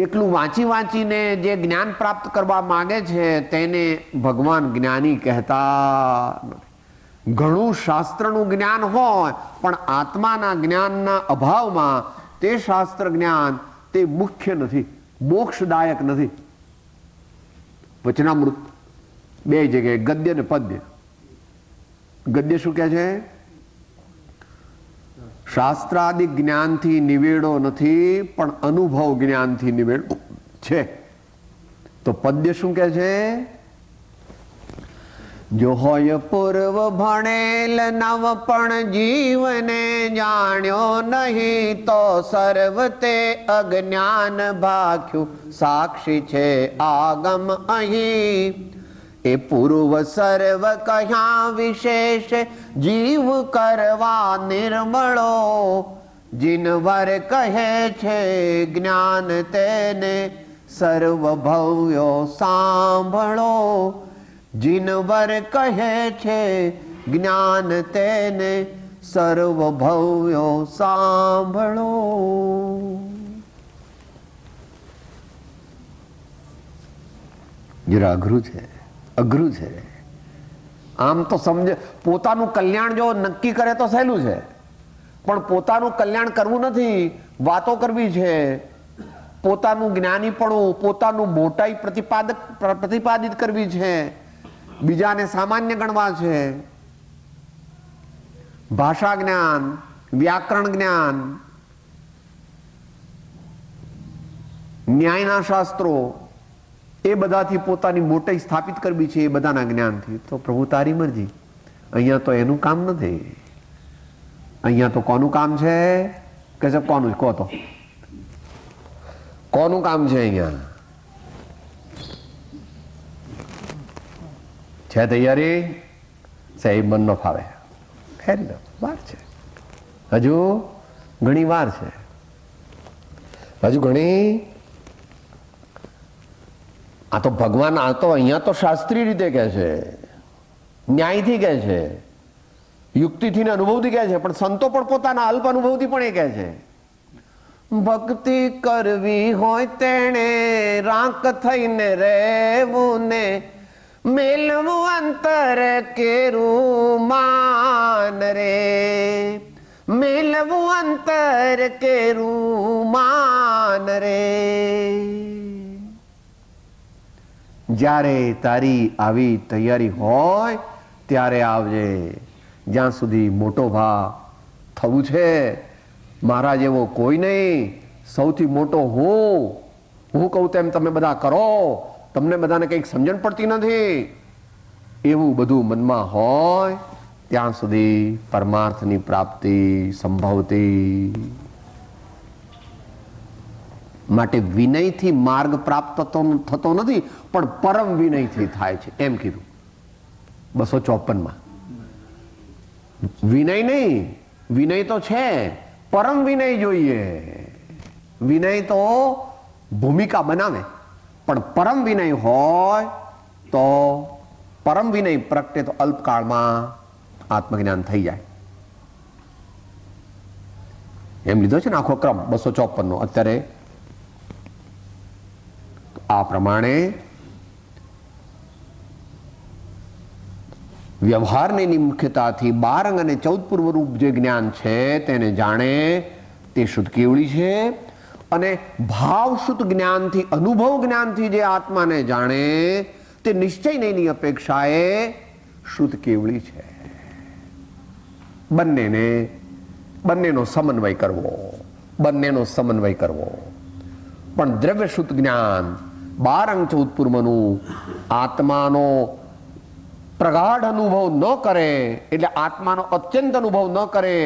એકલું વાંચીને જે જ્ઞાન પ્રાપ્ત કરવા માંગે છે તેને ભગવાન જ્ઞાની કહેતા નથી. ઘણું શાસ્ત્રનું જ્ઞાન હોય પણ આત્માના જ્ઞાનના અભાવમાં તે શાસ્ત્ર જ્ઞાન તે મુખ્ય નથી, મોક્ષદાયક નથી. વચનામૃત 2 જગ્યાએ ગદ્ય ને પદ્ય. ગદ્ય શું કહે છે? શાસ્ત્રાદિક જ્ઞાનથી નિવેડો નથી પણ અનુભવ જ્ઞાનથી નિવેડો છે. તો પદ્ય શું કહે છે? જો હોય પૂર્વ ભણેલ નવ પણ જીવને જાણ્યો નહીં તો સર્વ તે અજ્ઞાન ભાખ્યું સાક્ષી છે આગમ અહીં. એ પૂર્વ સર્વ કહ્યા વિશેષ જીવ કરવા નિર્મળો. જીનવર કહે છે જ્ઞાન તેને સર્વ ભવ્યો સાંભળો. જીનવર કહે છે જ્ઞાન તેને સર્વ ભવ્યો સાંભળો. જરા અઘરું છે, અઘરું છે. આમ તો સમજે, પોતાનું કલ્યાણ જો નક્કી કરે તો સહેલું છે, પણ પોતાનું કલ્યાણ કરવું નથી, વાતો કરવી છે. પોતાનું જ્ઞાનીપણું, પોતાનું મોટાઈ પ્રતિપાદિત કરવી છે, બીજાને સામાન્ય ગણવા છે. ભાષા જ્ઞાન, વ્યાકરણ જ્ઞાન, ન્યાયના શાસ્ત્રો, એ બધાથી પોતાની મોટાઈ સ્થાપિત કરવી છે, એ બધાના જ્ઞાનથી. તો પ્રભુ તારી મરજી. અહીંયા તો એનું કામ નથી. અહીંયા તો કોનું કામ છે? કે છે કોનું? કહો તો કોનું કામ છે અહીંયા? છે તૈયારી? સાહેબ મન ન ફાવે, ફેરી લો, બહાર છે. હજુ ઘણી વાર છે. હજુ ઘણી. આ તો ભગવાન, આ તો અહીંયા તો શાસ્ત્રીય રીતે કહે છે, ન્યાયથી કહે છે, યુક્તિથી ને અનુભવથી કહે છે, પણ સંતો પણ પોતાના અલ્પ અનુભવથી પણ એ કહે છે, ભક્તિ કરવી હોય તેણે રાંક થઈને રહેવું ને મેલવું અંતર કેરું માન રે, મેલવું અંતર કેરું માન રે. જ્યારે તારી આવી તૈયારી હોય ત્યારે આવજે. જ્યાં સુધી મોટો ભા થવું છે, મારા જેવો કોઈ નહીં, સૌથી મોટો હું કહું તેમ તમે બધા કરો, તમને બધાને કંઈક સમજણ પડતી નથી, એવું બધું મનમાં હોય ત્યાં સુધી પરમાર્થની પ્રાપ્તિ સંભવતી. માટે વિનયથી માર્ગ પ્રાપ્ત થતો નથી, પણ પરમ વિનયથી થાય છે એમ કીધું 254માં. વિનય નહીં, વિનય તો છે, પરમ વિનય જોઈએ. વિનય તો ભૂમિકા બનાવે, પણ પરમ વિનય હોય તો પરમ વિનય પ્રગટે તો અલ્પકાળમાં આત્મજ્ઞાન થઈ જાય. એમ લીધો છે ને આખો ક્રમ 254નો. અત્યારે આ પ્રમાણે વ્યવહારની નિમુખ્યતાથી 12 અંગ અને 14 પૂર્વરૂપ જે જ્ઞાન છે તેને જાણે તે શુદ્ધ કેવળી છે, અને ભાવ શુદ્ધ જ્ઞાનથી, અનુભવ જ્ઞાનથી જે આત્માને જાણે તે નિશ્ચય નહીંની અપેક્ષાએ શુદ્ધ કેવળી છે. બંનેનો સમન્વય કરવો, બંનેનો સમન્વય કરવો. પણ દ્રવ્ય શુદ્ધ જ્ઞાન 12 અંગ 14 પૂર્વનું આત્માનો પ્રગાઢ અનુભવ ન કરે, એટલે આત્માનો અત્યંત અનુભવ ન કરે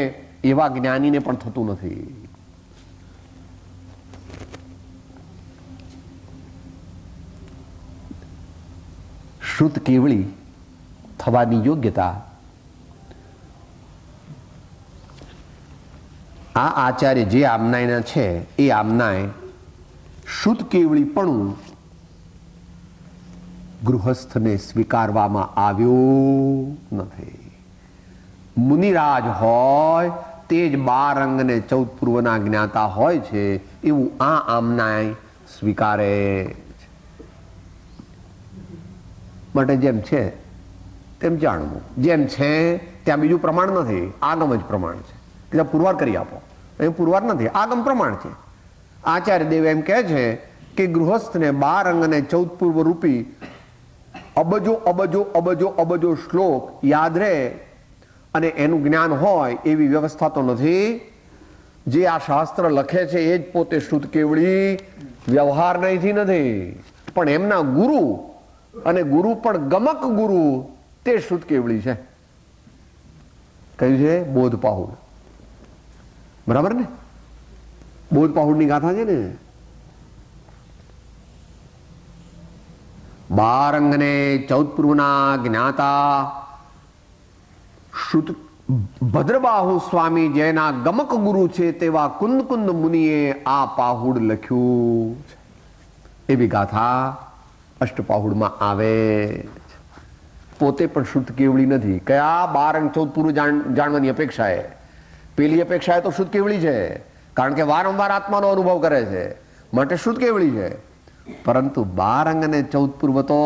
એવા જ્ઞાનીને પણ થતું નથી. શુદ્ધ કેવળી થવાની યોગ્યતા આ આચાર્ય જે આમનાયના છે એ આમનાય શુદ્ધ કેવળી પણ ગૃહસ્થને સ્વીકારવામાં આવ્યું નથી. મુનિરાજ હોય તે જ 12 અંગ ને 14 પૂર્વના જ્ઞાતા હોય છે એવું આ આમનાય સ્વીકારે છે. માટે જેમ છે તેમ જાણવું. જેમ છે ત્યાં બીજું પ્રમાણ નથી, આગમ જ પ્રમાણ છે. એટલે પુરવાર કરી આપો, એ પુરવાર નથી, આગમ પ્રમાણ છે. આચાર્ય દેવ એમ કહે છે કે ગૃહસ્થને 12 અંગ અને 14 પૂર્વ રૂપી અબજો અબજો અબજો અબજો શ્લોક યાદ રહે અને એનું જ્ઞાન હોય એવી વ્યવસ્થા તો નથી. જે આ શાસ્ત્ર લખે છે એ જ પોતે શુદ્ધ કેવળી વ્યવહાર નહીંથી નથી, પણ એમના ગુરુ, અને ગુરુ પણ ગમક ગુરુ, તે શુદ્ધ કેવળી છે. કયું છે? બોધ પાહુડ. બરાબર ને? બોધ પાહુડની ગાથા છે ને. 12 અંગ ને 14 પૂર્વના જ્ઞાતા શુદ્ધ ભદ્રબાહુ સ્વામી જેના ગમક ગુરુ છે તેવા કુંદ કુંદ મુનિએ આ પાહુડ લખ્યું છે. એવી ગાથા અષ્ટપાહુડમાં આવે. પોતે પણ શુદ્ધ કેવળી નથી. કયા 12 અંગ 14 પૂર્વ જાણવાની અપેક્ષાએ? પેલી અપેક્ષાએ તો શુદ્ધ કેવળી છે, કારણ કે વારંવાર આત્માનો અનુભવ કરે છે, માટે શુદ્ધ કેવળી છે. પરંતુ 12 અંગ અને 14 પૂર્વ તો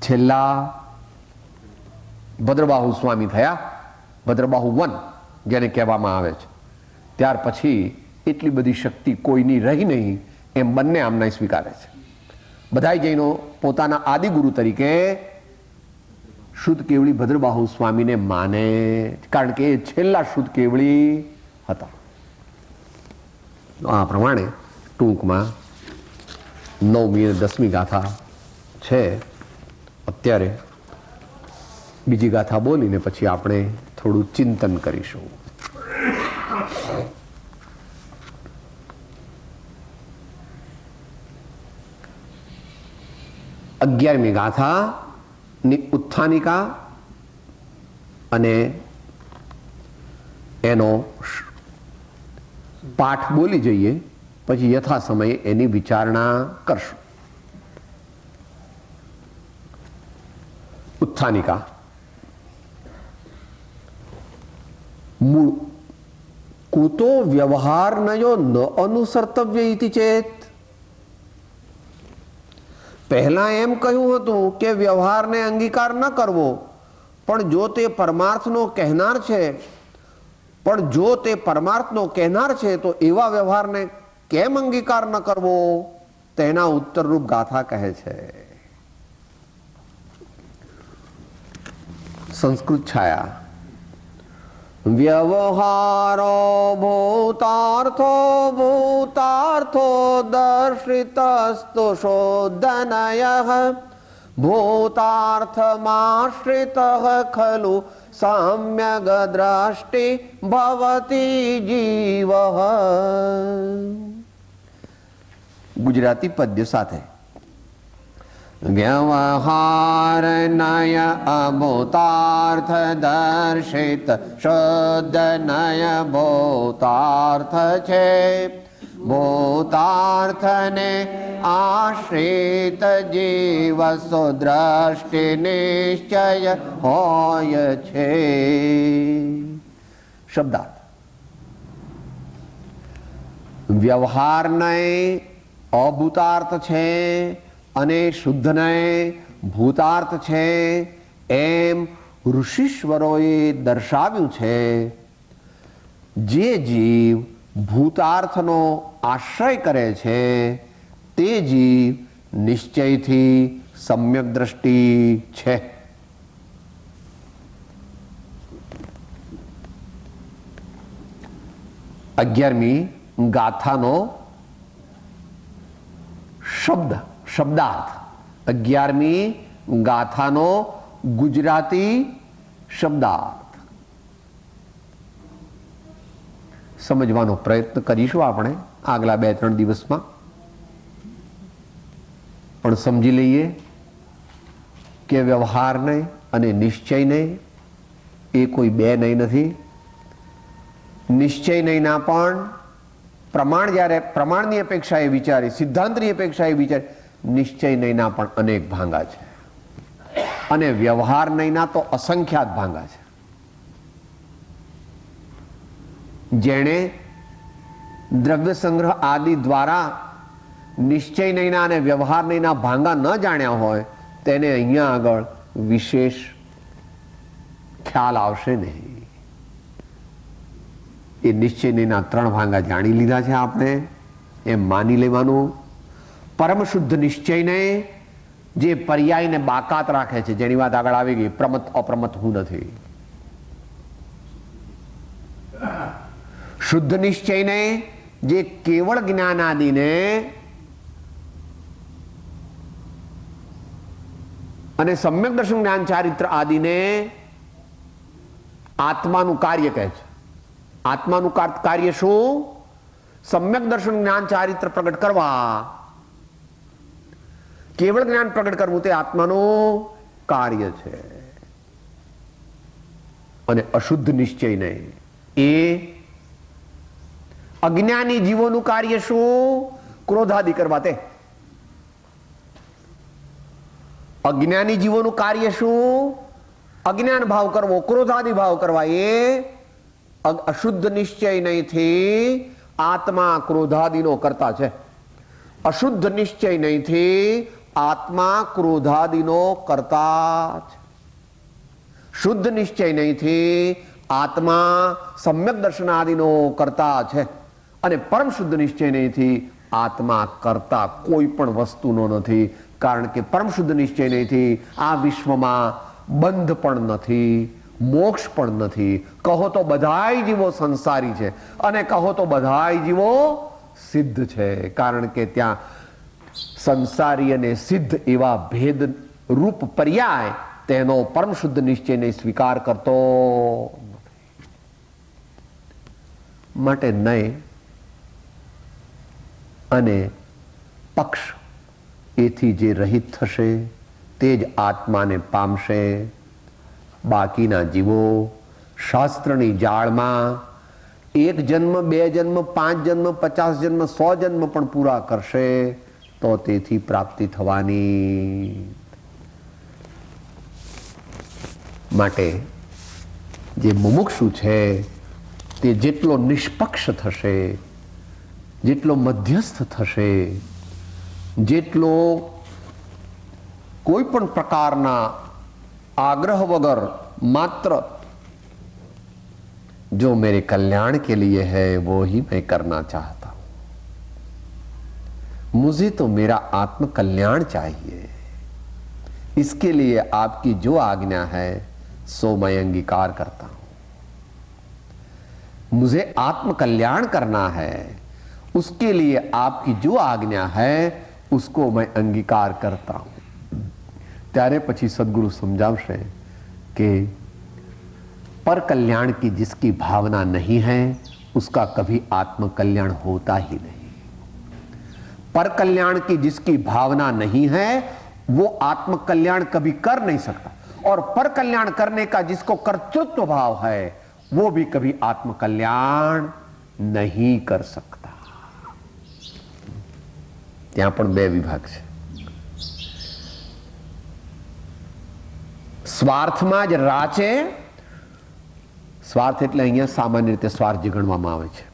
છેલ્લા ભદ્રબાહુ સ્વામી થયા, ભદ્રબાહુ 1 જેને કહેવામાં આવે છે, ત્યાર પછી એટલી બધી શક્તિ કોઈની રહી નહીં એમ બંને આમના સ્વીકારે છે. બધા જૈનો પોતાના આદિગુરુ તરીકે શુદ્ધ કેવળી ભદ્રબાહુ સ્વામીને માને, કારણ કે એ છેલ્લા શુદ્ધ કેવળી હતા. આ પ્રમાણે ટૂંકમાં 9મી અને 10મી ગાથા છે. અત્યારે બીજી ગાથા બોલીને પછી આપણે થોડું ચિંતન કરીશું. 11મી ગાથા ની ઉત્થાનિકા અને એનો પાઠ બોલી જઈએ, પછી યથા સમયે એની વિચારણા કરશું. ઉત્થાનિકા. મૂળ કુતો વ્યવહારનયો ન અનુસર્તવ્ય ઇતિ ચેત. પહેલા એમ કહ્યું હતું કે વ્યવહારને અંગીકાર ન કરવો, પણ જો તે પરમાર્થનો કહેનાર છે તો એવા વ્યવહારને કેમ અંગીકાર ન કરવો, તેના ઉત્તરરૂપ ગાથા કહે છે. સંસ્કૃત છાયા. વ્યવહારો ભૂતાર્થો દર્શિતસ્તુ શોધનયઃ ભૂતાર્થમાશ્રિતઃ ખલુ સમ્યગ દ્રષ્ટિ ભવતી જીવઃ. ગુજરાતી પદ્ય સાથે. વ્યવહાર નય અભૂતાર્થ દર્શિત શુદ્ધ નય ભૂતાર્થ છે. ભૂતાર્થને આશ્રિત જીવ સુદ્રષ્ટિ નિશ્ચય હોય છે. શબ્દાર્થ. વ્યવહારને અભૂતાર્થ છે અને શુદ્ધને ભૂતાર્થ છે એમ ઋષિશ્વરોએ દર્શાવ્યું છે. જે જીવ ભૂતાર્થનો આશ્રય કરે છે તે જીવ નિશ્ચયથી સમ્યક દ્રષ્ટિ છે. અગિયારમી ગાથાનો શબ્દાર્થ. 11મી ગાથાનો ગુજરાતી શબ્દાર્થ સમજવાનો પ્રયત્ન કરીશું આપણે આગલા 2-3 દિવસમાં. પણ સમજી લઈએ કે વ્યવહારને અને નિશ્ચયને એ કોઈ બે નહીં નથી. નિશ્ચય નહીંના પણ જ્યારે પ્રમાણની અપેક્ષાએ વિચારે, સિદ્ધાંતની અપેક્ષાએ વિચારે, નિશ્ચય નહીંના પણ અનેક ભાંગા છે અને વ્યવહાર નહીંના તો અસંખ્યાત ભાંગા છે. જેણે દ્રવ્ય સંગ્રહ આદિ દ્વારા નિશ્ચય નહીંના અને વ્યવહાર નહીંના ભાંગા ન જાણ્યા હોય તેને અહીંયા આગળ વિશેષ ખ્યાલ આવશે નહીં. એ નિશ્ચય નહીંના 3 ભાંગા જાણી લીધા છે આપણે, એમ માની લેવાનું. પરમ શુદ્ધ નિશ્ચયને જે પર્યાયને બાકાત રાખે છે, જેની વાત આગળ આવી ગઈ, પ્રમત અપ્રમત હું નથી. શુદ્ધ નિશ્ચયને જે કેવળ જ્ઞાન આદિને અને સમ્યક દર્શન જ્ઞાન ચારિત્ર આદિને આત્માનું કાર્ય કહે છે. આત્માનું કાર્ય શું? સમ્યક દર્શન જ્ઞાન ચારિત્ર પ્રગટ કરવા, કેવળ જ્ઞાન પ્રગટ કરવું તે આત્માનું કાર્ય છે. અને અશુદ્ધ નિશ્ચય નહીં, એ અજ્ઞાની જીવોનું કાર્ય શું? ક્રોધાદિ કરવા. તે અજ્ઞાની જીવોનું કાર્ય શું? અજ્ઞાન ભાવ કરવો, ક્રોધાદિ ભાવ કરવા. એ અશુદ્ધ નિશ્ચય નહીંથી આત્મા ક્રોધાદિનો કરતા છે. અશુદ્ધ નિશ્ચય નહીંથી આત્મા ક્રોધાદિનો કરતા છે. શુદ્ધ નિશ્ચય નહીંથી આત્મા સમ્યક દર્શનાદિનો કરતા છે. અને પરમ શુદ્ધ નિશ્ચય નહીંથી આત્મા કરતા કોઈ પણ વસ્તુનો નથી. કારણ કે પરમ શુદ્ધ નિશ્ચય નહીંથી આ વિશ્વમાં બંધ પણ નથી, મોક્ષ પણ નથી. કહો તો બધાય જીવો સંસારી છે અને કહો તો બધાય જીવો સિદ્ધ છે. કારણ કે ત્યાં સંસારી અને સિદ્ધ એવા ભેદ રૂપ પર્યાય તેનો પરમ શુદ્ધ નિશ્ચયને સ્વીકાર કરતો માટે નય અને પક્ષ એથી જે રહિત થશે તે જ આત્માને પામશે. બાકીના જીવો શાસ્ત્રની જાળમાં એક જન્મ, 2 જન્મ, 5 જન્મ, 50 જન્મ, 100 જન્મ પણ પૂરા કરશે તો તેથી પ્રાપ્તિ થવાની. માટે જે મુમુક્ષુ છે તે જેટલો નિષ્પક્ષ થશે, જેટલો મધ્યસ્થ થશે, જેટલો કોઈ પણ પ્રકારના आग्रह वगर मात्र जो मेरे कल्याण के लिए है वो ही मैं करना चाहता हूं, मुझे तो मेरा आत्म कल्याण चाहिए, इसके लिए आपकी जो आज्ञा है सो मैं अंगीकार करता हूं. मुझे आत्म कल्याण करना है, उसके लिए आपकी जो आज्ञा है उसको मैं अंगीकार करता हूं. त्यारे पछी सदगुरु समझावशे कि पर कल्याण की जिसकी भावना नहीं है उसका कभी आत्म कल्याण होता ही नहीं. पर कल्याण की जिसकी भावना नहीं है वो आत्म कल्याण कभी कर नहीं सकता, और पर कल्याण करने का जिसको कर्तृत्व भाव है वो भी कभी आत्म कल्याण नहीं कर सकता. ત્યાં પણ 2 વિભાગ છે. સ્વાર્થમાં જ રાચે, સ્વાર્થ એટલે અહીંયા સામાન્ય રીતે સ્વાર્થ જે ગણવામાં આવે છે,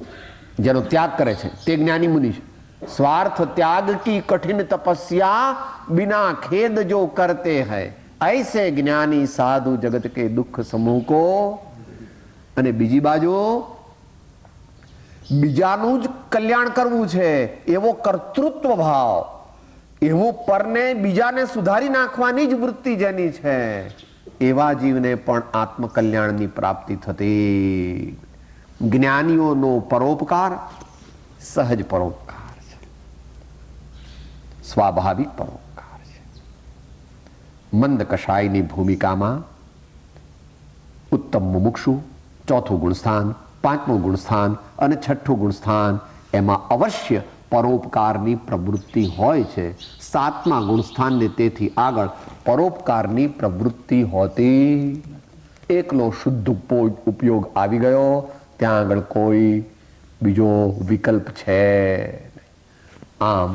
જેનો ત્યાગ કરે છે તે જ્ઞાની મુનિ છે. स्वार्थ त्याग की कठिन तपस्या बिना खेद जो करते हैं ऐसे ज्ञानी साधु जगत के दुख समूह को. અને બીજી બાજુ બીજાનું જ કલ્યાણ કરવું છે એવો કર્તૃત્વ ભાવ, એવું પરને બીજાને સુધારી નાખવાની જ વૃત્તિ જેની છે એવા જીવને પણ આત્મકલ્યાણની પ્રાપ્તિ થતી. જ્ઞાનીઓનો પરોપકાર સહજ પરોપકાર છે, સ્વાભાવિક પરોપકાર છે. મંદ કષાયની ભૂમિકામાં ઉત્તમ મુમુક્ષુ, ચોથું ગુણસ્થાન, પાંચમું ગુણસ્થાન અને છઠ્ઠું ગુણસ્થાન એમાં અવશ્ય પરોપકારની પ્રવૃત્તિ હોય છે. સાતમા ગુણસ્થાનને તેથી આગળ પરોપકારની પ્રવૃત્તિ હોતી. એકલો શુદ્ધ ઉપયોગ આવી ગયો, ત્યાં આગળ કોઈ બીજો વિકલ્પ છે. આમ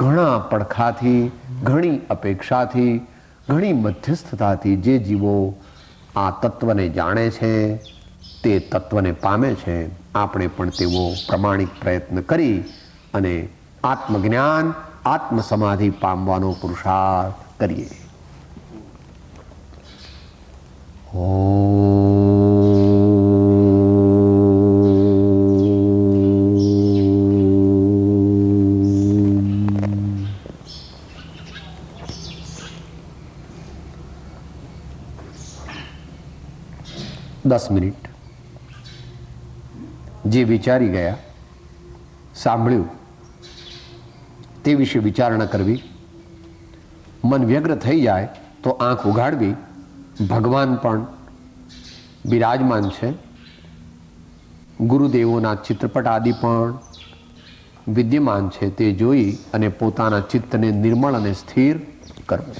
ઘણા પડખાથી, ઘણી અપેક્ષાથી, ઘણી મધ્યસ્થતાથી જે જીવો આ તત્વને જાણે છે તે તત્વને પામે છે. આપણે પણ તેવો પ્રમાણિક પ્રયત્ન કરી અને આત્મજ્ઞાન, આત્મસમાધિ પામવાનો પુરુષાર્થ કરીએ. દસ મિનિટ જે વિચારી ગયા, સાંભળ્યું તે વિશે વિચારણા કરવી. મન વ્યગ્ર થઈ જાય તો આંખ ઉઘાડવી. ભગવાન પણ બિરાજમાન છે, ગુરુદેવોના ચિત્રપટ આદિ પણ વિદ્યમાન છે. તે જોઈ અને પોતાના ચિત્તને નિર્મળ અને સ્થિર કરવું.